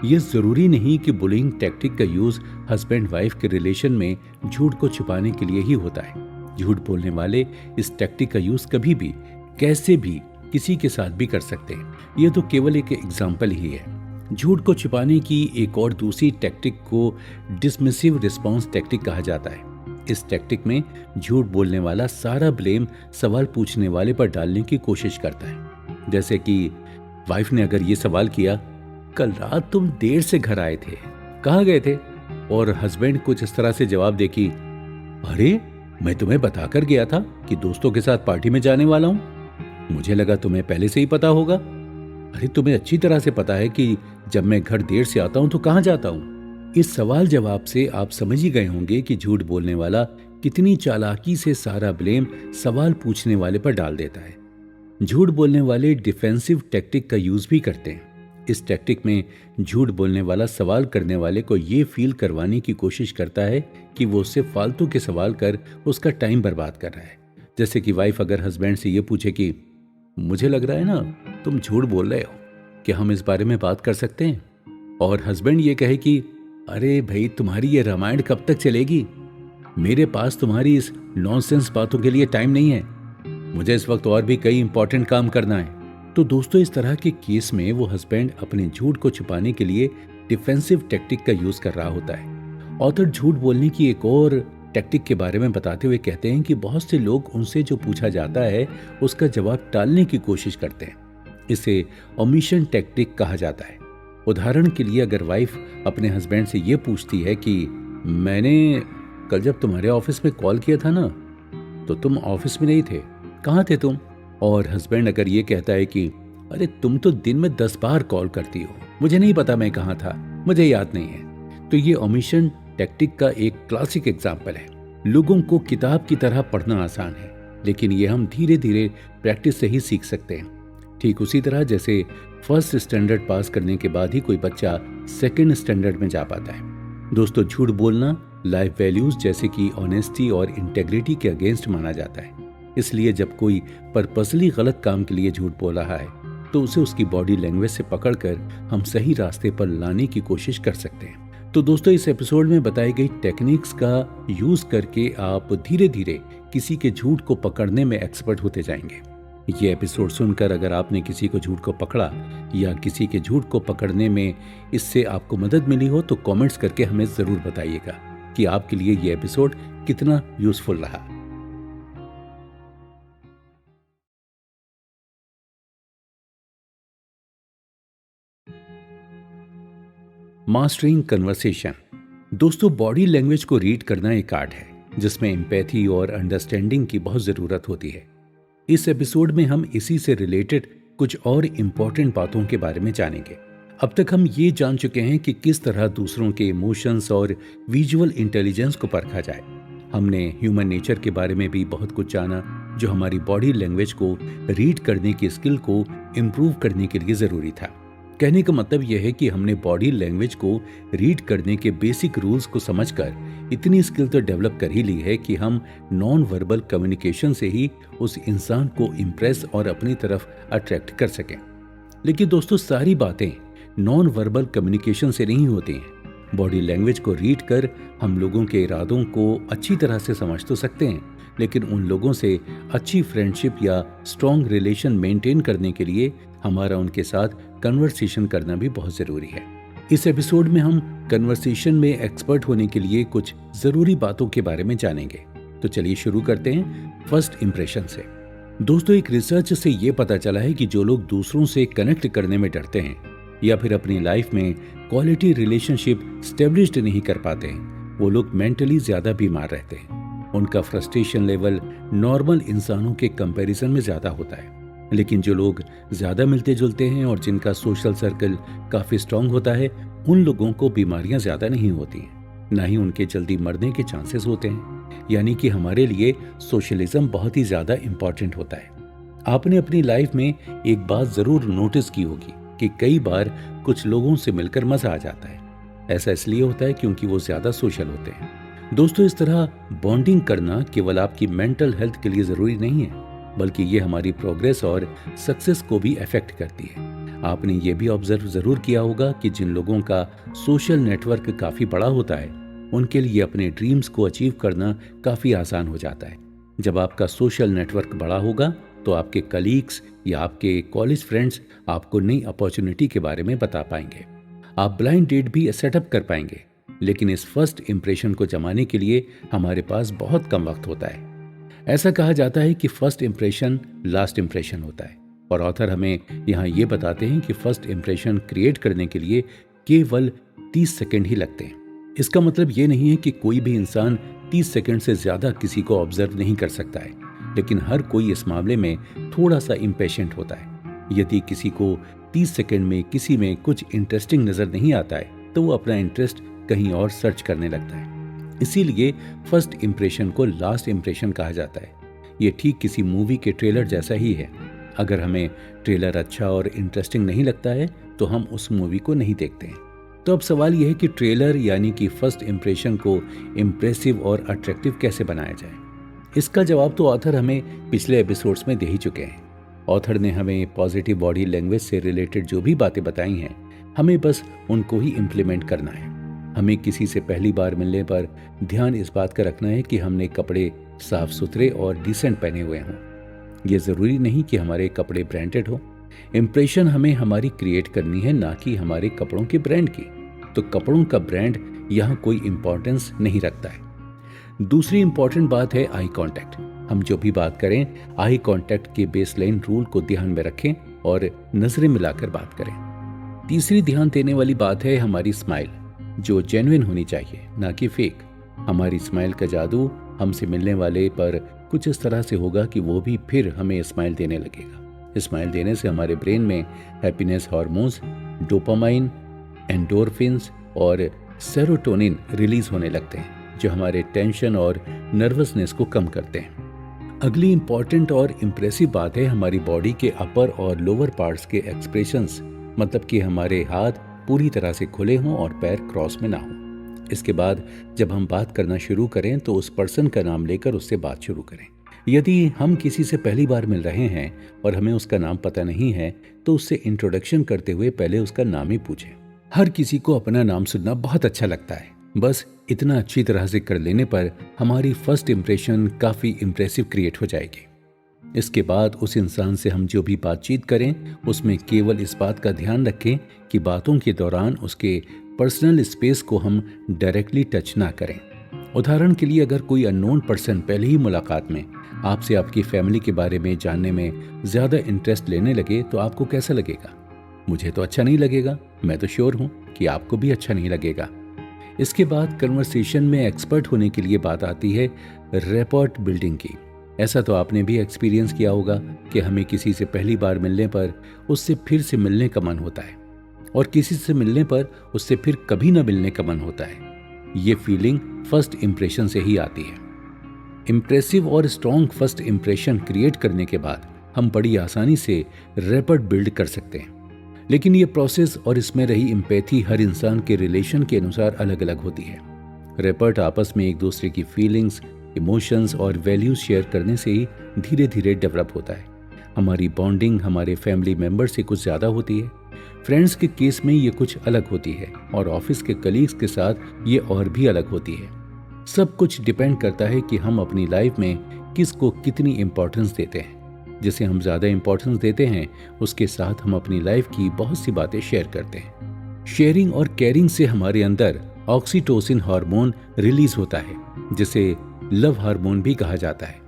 ये जरूरी नहीं कि बुलिंग टैक्टिक का यूज हस्बैंड वाइफ के रिलेशन में झूठ को छुपाने के लिए ही होता है। झूठ बोलने वाले इस टैक्टिक का यूज कभी भी कैसे भी किसी के साथ भी कर सकते हैं। ये तो केवल एक एग्जाम्पल ही है। झूठ को छिपाने की एक और दूसरी टैक्टिक को डिसमिसिव रिस्पॉन्स टैक्टिक कहा जाता है। इस टैक्टिक में झूठ बोलने वाला सारा ब्लेम सवाल पूछने वाले पर डालने की कोशिश करता है। जैसे कि वाइफ ने अगर ये सवाल किया, कल रात तुम देर से घर आए थे, कहाँ गए थे? और हस्बैंड कुछ इस तरह से जवाब दे कि अरे मैं तुम्हें बताकर गया था कि दोस्तों के साथ पार्टी में जाने वाला हूं, मुझे लगा तुम्हें पहले से ही पता होगा। अरे तुम्हें अच्छी तरह से पता है कि जब मैं घर देर से आता हूं तो कहां जाता हूं। इस सवाल जवाब से आप समझ ही गए होंगे कि झूठ बोलने वाला कितनी चालाकी से सारा ब्लेम सवाल पूछने वाले पर डाल देता है। झूठ बोलने वाले डिफेंसिव टैक्टिक का यूज भी करते हैं। इस टैक्टिक में झूठ बोलने वाला सवाल करने वाले को ये फील करवाने की कोशिश करता है कि वो उससे फालतू के सवाल कर उसका टाइम बर्बाद कर रहा है। जैसे कि वाइफ अगर हस्बैंड से ये पूछे कि मुझे लग रहा है ना तुम झूठ बोल रहे हो, कि हम इस बारे में बात कर सकते हैं? और हस्बैंड ये कहे कि अरे भाई तुम्हारी ये रामायण कब तक चलेगी, मेरे पास तुम्हारी इस नॉनसेंस बातों के लिए टाइम नहीं है, मुझे इस वक्त और भी कई इंपॉर्टेंट काम करना है। तो दोस्तों, इस तरह के केस में वो हस्बैंड अपने झूठ को छुपाने के लिए डिफेंसिव टैक्टिक का यूज कर रहा होता है। ऑथर झूठ बोलने की एक और टैक्टिक के बारे में बताते हुए कहते हैं कि बहुत से लोग उनसे जो पूछा जाता है उसका जवाब टालने की कोशिश करते हैं। इसे ओमिशन टैक्टिक कहा जाता है। उदाहरण के लिए अगर वाइफ अपने हस्बैंड से ये पूछती है कि मैंने कल जब तुम्हारे ऑफिस में कॉल किया था ना तो तुम ऑफिस में नहीं थे, कहाँ थे तुम? और हस्बैंड अगर ये कहता है कि अरे तुम तो दिन में 10 बार कॉल करती हो, मुझे नहीं पता मैं कहाँ था, मुझे याद नहीं है। तो ये ओमिशन टैक्टिक का एक क्लासिक एग्जाम्पल है। लोगों को किताब की तरह पढ़ना आसान है, लेकिन ये हम धीरे धीरे प्रैक्टिस से ही सीख सकते हैं। ठीक उसी तरह जैसे फर्स्ट स्टैंडर्ड पास करने के बाद ही कोई बच्चा सेकंड स्टैंडर्ड में जा पाता है। दोस्तों, झूठ बोलना लाइफ वैल्यूज जैसे कि ऑनेस्टी और इंटेग्रिटी के अगेंस्ट माना जाता है। इसलिए जब कोई पर्पसली गलत काम के लिए झूठ बोल रहा है तो उसे उसकी बॉडी लैंग्वेज से पकड़कर हम सही रास्ते पर लाने की कोशिश कर सकते हैं। तो दोस्तों, इस एपिसोड में बताई गई टेक्निक्स का यूज करके आप धीरे धीरे किसी के झूठ को पकड़ने में एक्सपर्ट होते जाएंगे। ये एपिसोड सुनकर अगर आपने किसी को झूठ को पकड़ा या किसी के झूठ को पकड़ने में इससे आपको मदद मिली हो तो कमेंट्स करके हमें जरूर बताइएगा कि आपके लिए ये एपिसोड कितना यूजफुल रहा। Mastering conversation. दोस्तों, बॉडी लैंग्वेज को रीड करना एक आर्ट है जिसमें एम्पैथी और अंडरस्टैंडिंग की बहुत जरूरत होती है। इस एपिसोड में हम इसी से रिलेटेड कुछ और इम्पोर्टेंट बातों के बारे में जानेंगे। अब तक हम ये जान चुके हैं कि किस तरह दूसरों के इमोशंस और विजुअल इंटेलिजेंस को परखा जाए। हमने ह्यूमन नेचर के बारे में भी बहुत कुछ जाना जो हमारी बॉडी लैंग्वेज को रीड करने की स्किल को इम्प्रूव करने के लिए जरूरी था। कहने का मतलब यह है कि हमने बॉडी लैंग्वेज को रीड करने के बेसिक रूल्स को समझकर इतनी स्किल तो डेवलप कर ही ली है कि हम नॉन वर्बल कम्युनिकेशन से ही उस इंसान को इम्प्रेस और अपनी तरफ अट्रैक्ट कर सकें। लेकिन दोस्तों, सारी बातें नॉन वर्बल कम्युनिकेशन से नहीं होती हैं। बॉडी लैंग्वेज को रीड कर हम लोगों के इरादों को अच्छी तरह से समझ तो सकते हैं, लेकिन उन लोगों से अच्छी फ्रेंडशिप या स्ट्रॉन्ग रिलेशन मेंटेन करने के लिए हमारा उनके साथ कन्वर्सेशन करना भी बहुत जरूरी है। इस एपिसोड में हम कन्वर्सेशन में एक्सपर्ट होने के लिए कुछ जरूरी बातों के बारे में जानेंगे। तो चलिए शुरू करते हैं फर्स्ट इंप्रेशन से। दोस्तों, एक रिसर्च से ये पता चला है कि जो लोग दूसरों से कनेक्ट करने में डरते हैं या फिर अपनी लाइफ में क्वालिटी रिलेशनशिप स्टेब्लिश्ड नहीं कर पाते हैं, वो लोग मेंटली ज्यादा बीमार रहते हैं। उनका फ्रस्ट्रेशन लेवल नॉर्मल इंसानों के कंपैरिजन में ज्यादा होता है। लेकिन जो लोग ज्यादा मिलते जुलते हैं और जिनका सोशल सर्कल काफी स्ट्रांग होता है, उन लोगों को बीमारियां ज्यादा नहीं होती हैं, ना ही उनके जल्दी मरने के चांसेस होते हैं। यानी कि हमारे लिए सोशलिज्म बहुत ही ज्यादा इंपॉर्टेंट होता है। आपने अपनी लाइफ में एक बात जरूर नोटिस की होगी कि कई बार कुछ लोगों से मिलकर मजा आ जाता है। ऐसा इसलिए होता है क्योंकि वो ज्यादा सोशल होते हैं। दोस्तों, इस तरह बॉन्डिंग करना केवल आपकी मेंटल हेल्थ के लिए जरूरी नहीं है, बल्कि ये हमारी प्रोग्रेस और सक्सेस को भी अफेक्ट करती है। आपने ये भी ऑब्जर्व जरूर किया होगा कि जिन लोगों का सोशल नेटवर्क काफी बड़ा होता है, उनके लिए अपने ड्रीम्स को अचीव करना काफी आसान हो जाता है। जब आपका सोशल नेटवर्क बड़ा होगा तो आपके कलीग्स या आपके कॉलेज फ्रेंड्स आपको नई अपॉर्चुनिटी के बारे में बता पाएंगे। आप ब्लाइंड डेट भी सेटअप कर पाएंगे। लेकिन इस फर्स्ट इंप्रेशन को जमाने के लिए हमारे पास बहुत कम वक्त होता है। ऐसा कहा जाता है कि फर्स्ट इंप्रेशन लास्ट इंप्रेशन होता है, और ऑथर हमें यहाँ ये बताते हैं कि फर्स्ट इंप्रेशन क्रिएट करने के लिए केवल 30 सेकंड ही लगते हैं। इसका मतलब ये नहीं है कि कोई भी इंसान 30 सेकंड से ज्यादा किसी को ऑब्जर्व नहीं कर सकता है, लेकिन हर कोई इस मामले में थोड़ा सा इम्पेशेंट होता है। यदि किसी को 30 सेकंड में किसी में कुछ इंटरेस्टिंग नजर नहीं आता है तो वो अपना इंटरेस्ट कहीं और सर्च करने लगता है। इसीलिए फर्स्ट इंप्रेशन को लास्ट इंप्रेशन कहा जाता है। ये ठीक किसी मूवी के ट्रेलर जैसा ही है। अगर हमें ट्रेलर अच्छा और इंटरेस्टिंग नहीं लगता है तो हम उस मूवी को नहीं देखते हैं। तो अब सवाल यह है कि ट्रेलर यानी कि फर्स्ट इंप्रेशन को इम्प्रेसिव और अट्रैक्टिव कैसे बनाया जाए। इसका जवाब तो ऑथर हमें पिछले एपिसोड्स में दे ही चुके हैं। ऑथर ने हमें पॉजिटिव बॉडी लैंग्वेज से रिलेटेड जो भी बातें बताई हैं, हमें बस उनको ही इम्प्लीमेंट करना है। हमें किसी से पहली बार मिलने पर ध्यान इस बात का रखना है कि हमने कपड़े साफ सुथरे और डिसेंट पहने हुए हों। ये जरूरी नहीं कि हमारे कपड़े ब्रांडेड हो। इंप्रेशन हमें हमारी क्रिएट करनी है, ना कि हमारे कपड़ों के ब्रांड की। तो कपड़ों का ब्रांड यहाँ कोई इंपॉर्टेंस नहीं रखता है। दूसरी इंपॉर्टेंट बात है आई कांटेक्ट। हम जो भी बात करें, आई कांटेक्ट के बेसलाइन रूल को ध्यान में रखें और नजरें मिलाकर बात करें। तीसरी ध्यान देने वाली बात है हमारी स्माइल, जो जेन्युइन होनी चाहिए, ना कि फेक। हमारी स्माइल का जादू हमसे मिलने वाले पर कुछ इस तरह से होगा कि वो भी फिर हमें स्माइल देने लगेगा। स्माइल देने से हमारे ब्रेन में हैप्पीनेस हार्मोन्स, डोपामाइन, एंडोर्फिन्स और सेरोटोनिन रिलीज होने लगते हैं, जो हमारे टेंशन और नर्वसनेस को कम करते हैं। अगली इंपॉर्टेंट और इम्प्रेसिव बात है हमारी बॉडी के अपर और लोअर पार्ट्स के एक्सप्रेशंस, मतलब कि हमारे हाथ पूरी तरह से खुले हों और पैर क्रॉस में ना हों। इसके बाद जब हम बात करना शुरू करें तो उस पर्सन का नाम लेकर उससे बात शुरू करें। यदि हम किसी से पहली बार मिल रहे हैं और हमें उसका नाम पता नहीं है तो उससे इंट्रोडक्शन करते हुए पहले उसका नाम ही पूछें। हर किसी को अपना नाम सुनना बहुत अच्छा लगता है, बस इतना अच्छी तरह से कर लेने पर हमारी फर्स्ट इंप्रेशन काफ़ी इम्प्रेसिव क्रिएट हो जाएगी। इसके बाद उस इंसान से हम जो भी बातचीत करें उसमें केवल इस बात का ध्यान रखें कि बातों के दौरान उसके पर्सनल स्पेस को हम डायरेक्टली टच ना करें। उदाहरण के लिए अगर कोई अननोन पर्सन पहले ही मुलाकात में आपसे आपकी फैमिली के बारे में जानने में ज़्यादा इंटरेस्ट लेने लगे तो आपको कैसा लगेगा? मुझे तो अच्छा नहीं लगेगा, मैं तो श्योर हूँ कि आपको भी अच्छा नहीं लगेगा। इसके बाद कन्वर्सेशन में एक्सपर्ट होने के लिए बात आती है रैपोर्ट बिल्डिंग की। ऐसा तो आपने भी एक्सपीरियंस किया होगा कि हमें किसी से पहली बार मिलने पर उससे फिर से मिलने का मन होता है और किसी से मिलने पर उससे फिर कभी न मिलने का मन होता है। ये फीलिंग फर्स्ट इंप्रेशन से ही आती है। इम्प्रेसिव और स्ट्रॉन्ग फर्स्ट इंप्रेशन क्रिएट करने के बाद हम बड़ी आसानी से रैपोर्ट बिल्ड कर सकते हैं, लेकिन ये प्रोसेस और इसमें रही एम्पैथी हर इंसान के रिलेशन के अनुसार अलग अलग होती है। रैपोर्ट आपस में एक दूसरे की फीलिंग्स, इमोशंस और वैल्यूज शेयर करने से ही धीरे धीरे डेवलप होता है। हमारी बॉन्डिंग हमारे फैमिली मेंबर से कुछ ज़्यादा होती है, फ्रेंड्स के केस में ये कुछ अलग होती है और ऑफिस के कलीग्स के साथ ये और भी अलग होती है। सब कुछ डिपेंड करता है कि हम अपनी लाइफ में किसको कितनी इम्पोर्टेंस देते हैं। जिसे हम ज़्यादा इम्पोर्टेंस देते हैं उसके साथ हम अपनी लाइफ की बहुत सी बातें शेयर करते हैं। शेयरिंग और केयरिंग से हमारे अंदर ऑक्सीटोसिन हार्मोन रिलीज होता है, जिसे लव हार्मोन भी कहा जाता है।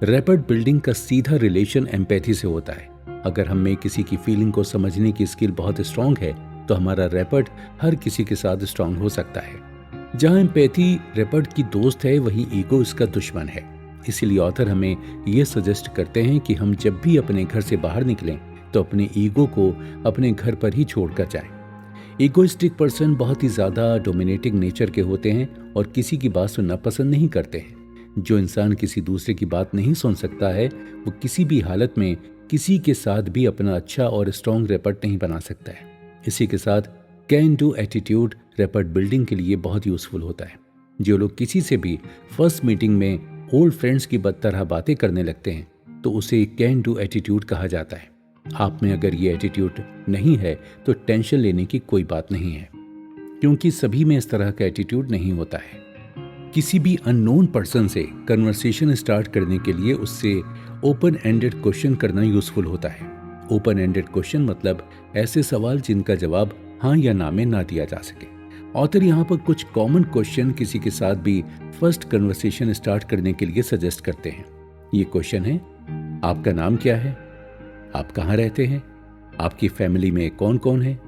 रैपोर्ट बिल्डिंग का सीधा रिलेशन एम्पैथी से होता है। अगर हम में किसी की फीलिंग को समझने की स्किल बहुत स्ट्रांग है तो हमारा रैपोर्ट हर किसी के साथ स्ट्रांग हो सकता है। जहां एम्पैथी रैपोर्ट की दोस्त है वहीं ईगो इसका दुश्मन है। इसीलिए ऑथर हमें ये सजेस्ट करते हैं कि हम जब भी अपने घर से बाहर निकलें तो अपने ईगो को अपने घर पर ही छोड़कर जाएं। ईगोइस्टिक पर्सन बहुत ही ज़्यादा डोमिनेटिंग नेचर के होते हैं और किसी की बात सुनना पसंद नहीं करते हैं। जो इंसान किसी दूसरे की बात नहीं सुन सकता है वो किसी भी हालत में किसी के साथ भी अपना अच्छा और स्ट्रॉन्ग रैपोर्ट नहीं बना सकता है। इसी के साथ can do attitude rapport building के लिए बहुत यूजफुल होता है। जो लोग किसी से भी फर्स्ट मीटिंग में ओल्ड फ्रेंड्स की तरह बातें करने लगते हैं तो उसे कैन डू एटीट्यूड कहा जाता है। आप में अगर ये एटीट्यूड नहीं है तो टेंशन लेने की कोई बात नहीं है, क्योंकि सभी में इस तरह का एटीट्यूड नहीं होता है। किसी भी अननोन पर्सन से कन्वर्सेशन स्टार्ट करने के लिए उससे ओपन एंडेड क्वेश्चन करना यूजफुल होता है। ओपन एंडेड क्वेश्चन मतलब ऐसे सवाल जिनका जवाब हाँ या ना में ना दिया जा सके। ऑथर यहाँ पर कुछ कॉमन क्वेश्चन किसी के साथ भी फर्स्ट कन्वर्सेशन स्टार्ट करने के लिए सजेस्ट करते हैं। ये क्वेश्चन है, आपका नाम क्या है? आप कहाँ रहते हैं? आपकी फैमिली में कौन कौन है?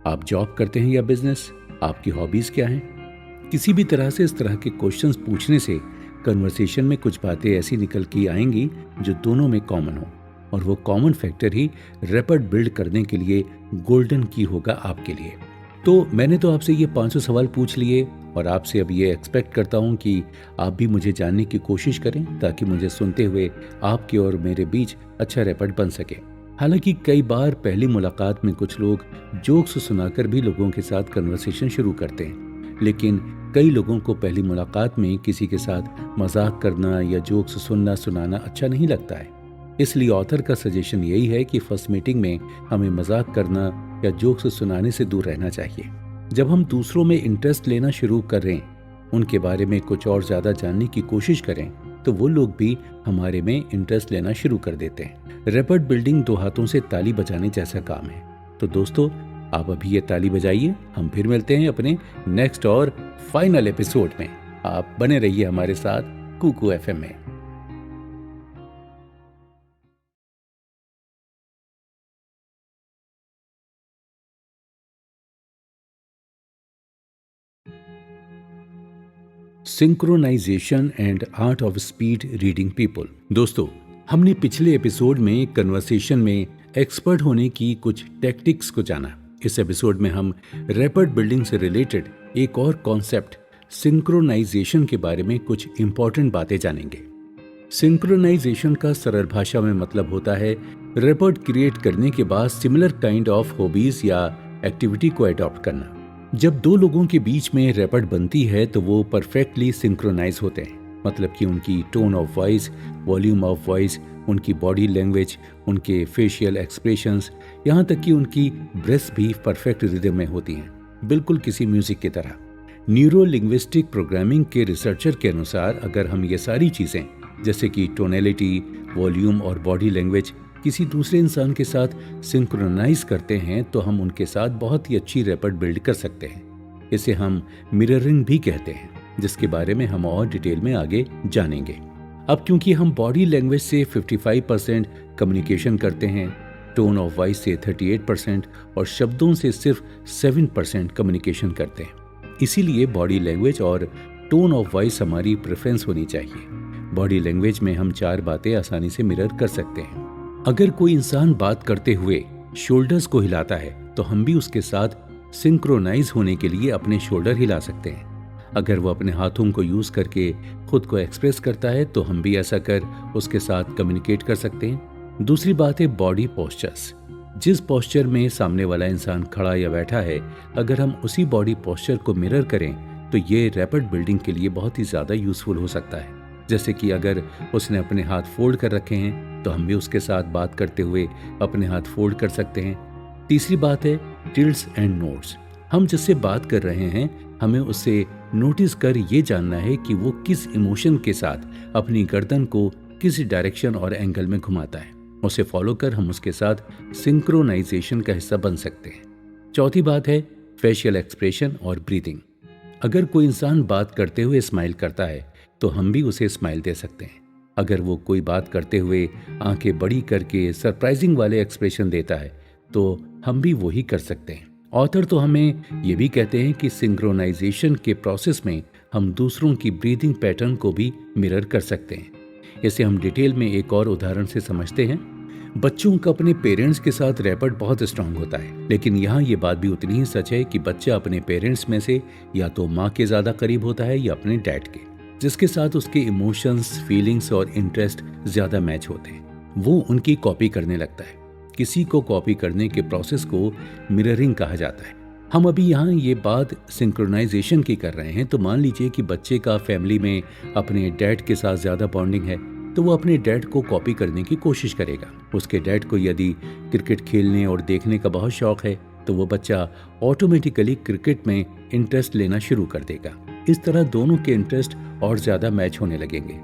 आप जॉब करते हैं या बिजनेस? आपकी हॉबीज क्या हैं? किसी भी तरह से इस तरह के क्वेश्चंस पूछने से कन्वर्सेशन में कुछ बातें ऐसी निकल के आएंगी जो दोनों में कॉमन हो, और वो कॉमन फैक्टर ही रैपोर्ट बिल्ड करने के लिए गोल्डन की होगा आपके लिए। तो मैंने तो आपसे ये 500 सवाल पूछ लिए और आपसे अब ये एक्सपेक्ट करता हूँ कि आप भी मुझे जानने की कोशिश करें ताकि मुझे सुनते हुए आपके और मेरे बीच अच्छा रैपोर्ट बन सके। हालांकि कई बार पहली मुलाकात में कुछ लोग जोक्स सुनाकर भी लोगों के साथ कन्वर्सेशन शुरू करते हैं, लेकिन कई लोगों को पहली मुलाकात में किसी के साथ मजाक करना या जोक्स सुनाना अच्छा नहीं लगता है। इसलिए ऑथर का सजेशन यही है कि फर्स्ट मीटिंग में हमें मजाक करना या जोक्स सुनाने से दूर रहना चाहिए। जब हम दूसरों में इंटरेस्ट लेना शुरू करें, उनके बारे में कुछ और ज़्यादा जानने की कोशिश करें, तो वो लोग भी हमारे में इंटरेस्ट लेना शुरू कर देते हैं। रैपोर्ट बिल्डिंग दो हाथों से ताली बजाने जैसा काम है। तो दोस्तों, आप अभी ये ताली बजाइए। हम फिर मिलते हैं अपने नेक्स्ट और फाइनल एपिसोड में। आप बने रहिए हमारे साथ कुकू एफएम में। Synchronisation and art of speed reading people. दोस्तों, हमने पिछले एपिसोड में कन्वर्सेशन में एक्सपर्ट होने की कुछ टेक्टिक्स को जाना। इस एपिसोड में हम रैपिड बिल्डिंग से रिलेटेड एक और कॉन्सेप्ट सिंक्रोनाइजेशन के बारे में कुछ इंपॉर्टेंट बातें जानेंगे। सिंक्रोनाइजेशन का सरल भाषा में मतलब होता है रैपिड क्रिएट करने के बाद सिमिलर काइंड ऑफ हॉबीज या एक्टिविटी को अडॉप्ट करना। जब दो लोगों के बीच में रैपिड बनती है तो वो परफेक्टली सिंक्रोनाइज होते हैं, मतलब कि उनकी tone of voice, volume of voice, उनकी बॉडी लैंग्वेज, उनके फेशियल एक्सप्रेशंस, यहाँ तक कि उनकी ब्रेथ भी परफेक्ट रिदम में होती हैं, बिल्कुल किसी म्यूजिक की तरह। न्यूरो लिंग्विस्टिक प्रोग्रामिंग के रिसर्चर के अनुसार अगर हम ये सारी चीज़ें जैसे कि टोनैलिटी, वॉल्यूम और बॉडी लैंग्वेज किसी दूसरे इंसान के साथ सिंक्रोनाइज करते हैं तो हम उनके साथ बहुत ही अच्छी रैपिड बिल्ड कर सकते हैं। इसे हम मिररिंग भी कहते हैं, जिसके बारे में हम और डिटेल में आगे जानेंगे। अब क्योंकि हम बॉडी लैंग्वेज से 55% कम्युनिकेशन करते हैं, टोन ऑफ वॉइस से 38% और शब्दों से सिर्फ 7% कम्युनिकेशन करते हैं, इसीलिए बॉडी लैंग्वेज और टोन ऑफ वॉइस हमारी प्रेफरेंस होनी चाहिए। बॉडी लैंग्वेज में हम 4 बातें आसानी से मिरर कर सकते हैं। अगर कोई इंसान बात करते हुए शोल्डर्स को हिलाता है तो हम भी उसके साथ सिंक्रोनाइज होने के लिए अपने शोल्डर हिला सकते हैं। अगर वो अपने हाथों को यूज करके खुद को एक्सप्रेस करता है तो हम भी ऐसा कर उसके साथ कम्युनिकेट कर सकते हैं। दूसरी बात है बॉडी पोस्चर्स। जिस पोस्चर में सामने वाला इंसान खड़ा या बैठा है, अगर हम उसी बॉडी पोस्चर को मिरर करें तो ये रैपिड बिल्डिंग के लिए बहुत ही ज्यादा यूजफुल हो सकता है। जैसे कि अगर उसने अपने हाथ फोल्ड कर रखे हैं तो हम भी उसके साथ बात करते हुए अपने हाथ फोल्ड कर सकते हैं। तीसरी बात है टिल्ट्स एंड नोड्स। हम जिससे बात कर रहे हैं हमें उससे नोटिस कर ये जानना है कि वो किस इमोशन के साथ अपनी गर्दन को किस डायरेक्शन और एंगल में घुमाता है। उसे फॉलो कर हम उसके साथ सिंक्रोनाइजेशन का हिस्सा बन सकते हैं। चौथी बात है फेशियल एक्सप्रेशन और ब्रीदिंग। अगर कोई इंसान बात करते हुए स्माइल करता है तो हम भी उसे स्माइल दे सकते हैं। अगर वो कोई बात करते हुए आंखें बड़ी करके सरप्राइजिंग वाले एक्सप्रेशन देता है तो हम भी वही कर सकते हैं। ऑथर तो हमें ये भी कहते हैं कि सिंक्रोनाइजेशन के प्रोसेस में हम दूसरों की ब्रीदिंग पैटर्न को भी मिरर कर सकते हैं। इसे हम डिटेल में एक और उदाहरण से समझते हैं। बच्चों का अपने पेरेंट्स के साथ रैपिड बहुत स्ट्रांग होता है, लेकिन यहाँ ये बात भी उतनी ही सच है कि बच्चा अपने पेरेंट्स में से या तो माँ के ज्यादा करीब होता है या अपने डैड के, जिसके साथ उसके इमोशंस, फीलिंग्स और इंटरेस्ट ज्यादा मैच होते हैं। वो उनकी कॉपी करने लगता है। किसी को कॉपी करने के प्रोसेस को मिररिंग कहा जाता है। हम अभी यहाँ ये बात सिंक्रोनाइजेशन की कर रहे हैं, तो मान लीजिए कि बच्चे का फैमिली में अपने डैड के साथ ज्यादा बॉन्डिंग है तो वो अपने डैड को कॉपी करने की कोशिश करेगा। उसके डैड को यदि क्रिकेट खेलने और देखने का बहुत शौक है तो वो बच्चा ऑटोमेटिकली क्रिकेट में इंटरेस्ट लेना शुरू कर देगा। इस तरह दोनों के इंटरेस्ट और ज्यादा मैच होने लगेंगे,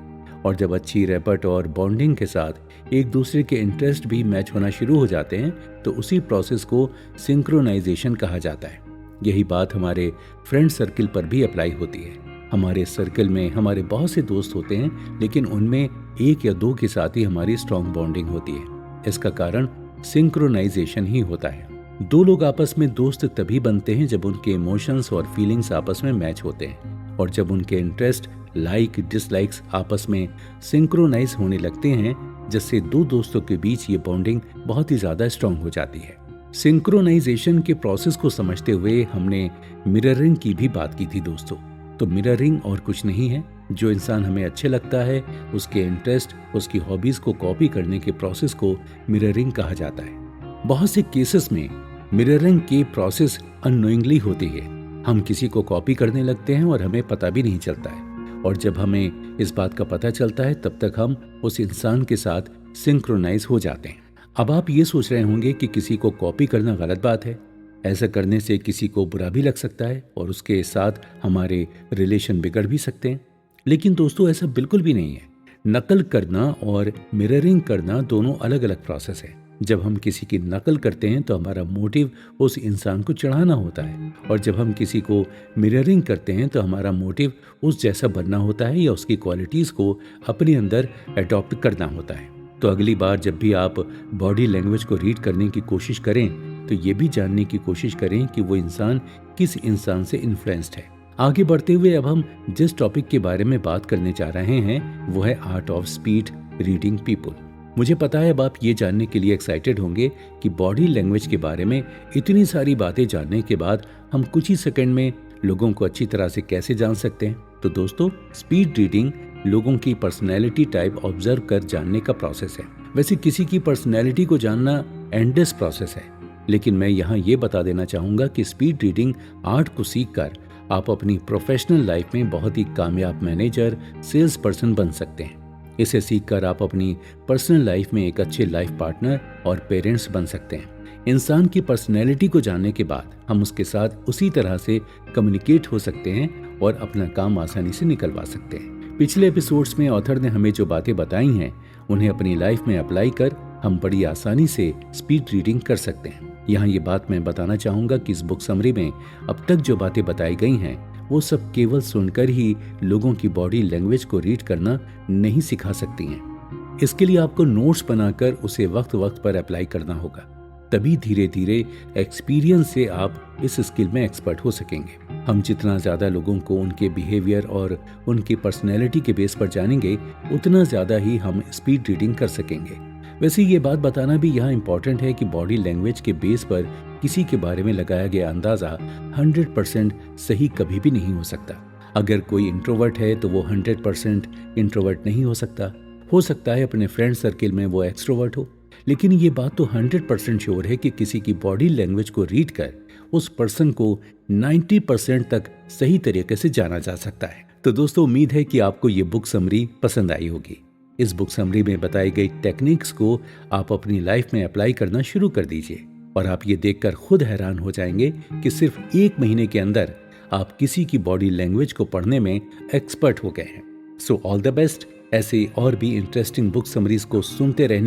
और जब अच्छी रैपिड और बॉन्डिंग के साथ एक दूसरे के इंटरेस्ट भी मैच होना शुरू हो जाते हैं तो उसी प्रोसेस को सिंक्रोनाइजेशन कहा जाता है। यही बात हमारे फ्रेंड सर्कल पर भी अप्लाई होती है। हमारे सर्कल में हमारे बहुत से दोस्त होते हैं, लेकिन उनमें 1 या 2 के साथ ही हमारी स्ट्रॉन्ग बॉन्डिंग होती है। इसका कारण सिंक्रोनाइजेशन ही होता है। 2 लोग आपस में दोस्त तभी बनते हैं जब उनके इमोशंस और फीलिंग्स आपस में मैच होते हैं, और जब उनके इंटरेस्ट, लाइक, डिसलाइक्स आपस में सिंक्रोनाइज होने लगते हैं, जिससे 2 दोस्तों के बीच ये बॉन्डिंग बहुत ही ज्यादा स्ट्रांग हो जाती है। सिंक्रोनाइजेशन के प्रोसेस को समझते हुए हमने मिररिंग की भी बात की थी दोस्तों। तो मिररिंग और कुछ नहीं है, जो इंसान हमें अच्छे लगता है उसके इंटरेस्ट, उसकी हॉबीज को कॉपी करने के प्रोसेस को मिररिंग कहा जाता है। बहुत से केसेस में मिररिंग की प्रोसेस अननोइंगली होती है। हम किसी को कॉपी करने लगते हैं और हमें पता भी नहीं चलता है, और जब हमें इस बात का पता चलता है तब तक हम उस इंसान के साथ सिंक्रोनाइज हो जाते हैं। अब आप ये सोच रहे होंगे कि किसी को कॉपी करना गलत बात है, ऐसा करने से किसी को बुरा भी लग सकता है और उसके साथ हमारे रिलेशन बिगड़ भी सकते हैं। लेकिन दोस्तों ऐसा बिल्कुल भी नहीं है। नकल करना और मिररिंग करना दोनों अलग अलग प्रोसेस है। जब हम किसी की नकल करते हैं तो हमारा मोटिव उस इंसान को चढ़ाना होता है, और जब हम किसी को मिररिंग करते हैं तो हमारा मोटिव उस जैसा बनना होता है या उसकी क्वालिटीज को अपने अंदर अडॉप्ट करना होता है। तो अगली बार जब भी आप बॉडी लैंग्वेज को रीड करने की कोशिश करें तो ये भी जानने की कोशिश करें कि वो इंसान किस इंसान से इन्फ्लुएंस्ड है। आगे बढ़ते हुए अब हम जिस टॉपिक के बारे में बात करने जा रहे हैं वो है art of speed reading people. मुझे पता है अब आप ये जानने के लिए एक्साइटेड होंगे कि बॉडी लैंग्वेज के बारे में इतनी सारी बातें जानने के बाद हम कुछ ही सेकंड में लोगों को अच्छी तरह से कैसे जान सकते हैं। तो दोस्तों, स्पीड रीडिंग लोगों की पर्सनैलिटी टाइप ऑब्जर्व कर जानने का प्रोसेस है। वैसे किसी की पर्सनैलिटी को जानना एंडलेस प्रोसेस है, लेकिन मैं यहाँ ये बता देना चाहूँगा कि स्पीड रीडिंग आर्ट को सीखकर आप अपनी प्रोफेशनल लाइफ में बहुत ही कामयाब मैनेजर, सेल्स पर्सन बन सकते हैं। इसे सीखकर आप अपनी पर्सनल लाइफ में एक अच्छे लाइफ पार्टनर और पेरेंट्स बन सकते हैं। इंसान की पर्सनैलिटी को जानने के बाद हम उसके साथ उसी तरह से कम्युनिकेट हो सकते हैं और अपना काम आसानी से निकलवा सकते हैं। पिछले एपिसोड्स में ऑथर ने हमें जो बातें बताई हैं उन्हें अपनी लाइफ में अप्लाई कर हम बड़ी आसानी से स्पीड रीडिंग कर सकते हैं। यहाँ ये बात मैं बताना चाहूँगा कि इस बुक समरी में अब तक जो बातें बताई गई हैं वो सब केवल सुनकर ही लोगों की बॉडी लैंग्वेज को रीड करना नहीं सिखा सकती हैं। इसके लिए आपको नोट्स बनाकर उसे वक्त वक्त पर अप्लाई करना होगा, तभी धीरे धीरे एक्सपीरियंस से आप इस स्किल में एक्सपर्ट हो सकेंगे। हम जितना ज़्यादा लोगों को उनके बिहेवियर और उनकी पर्सनैलिटी के बेस पर जानेंगे उतना ज़्यादा ही हम स्पीड रीडिंग कर सकेंगे। वैसे ये बात बताना भी यहाँ इम्पॉर्टेंट है कि बॉडी लैंग्वेज के बेस पर किसी के बारे में लगाया गया अंदाज़ा 100% सही कभी भी नहीं हो सकता। अगर कोई इंट्रोवर्ट है तो वो 100% इंट्रोवर्ट नहीं हो सकता है अपने फ्रेंड सर्किल में वो एक्सट्रोवर्ट हो। लेकिन ये बात तो 100% श्योर है कि किसी की बॉडी लैंग्वेज को रीड कर उस पर्सन को 90% तक सही तरीके से जाना जा सकता है। तो दोस्तों, उम्मीद है कि आपको ये बुक समरी पसंद आई होगी। इस बुक समरी में बताई गई टेक्निक्स को आप अपनी लाइफ में अप्लाई करना शुरू कर दीजिए और आप ये देखकर खुद हैरान हो जाएंगे कि सिर्फ 1 महीने के अंदर आप किसी की बॉडी लैंग्वेज को पढ़ने में एक्सपर्ट हो गए हैं। So all the best. ऐसे और भी इंटरेस्टिंग बुक समरीज को सुनते रहने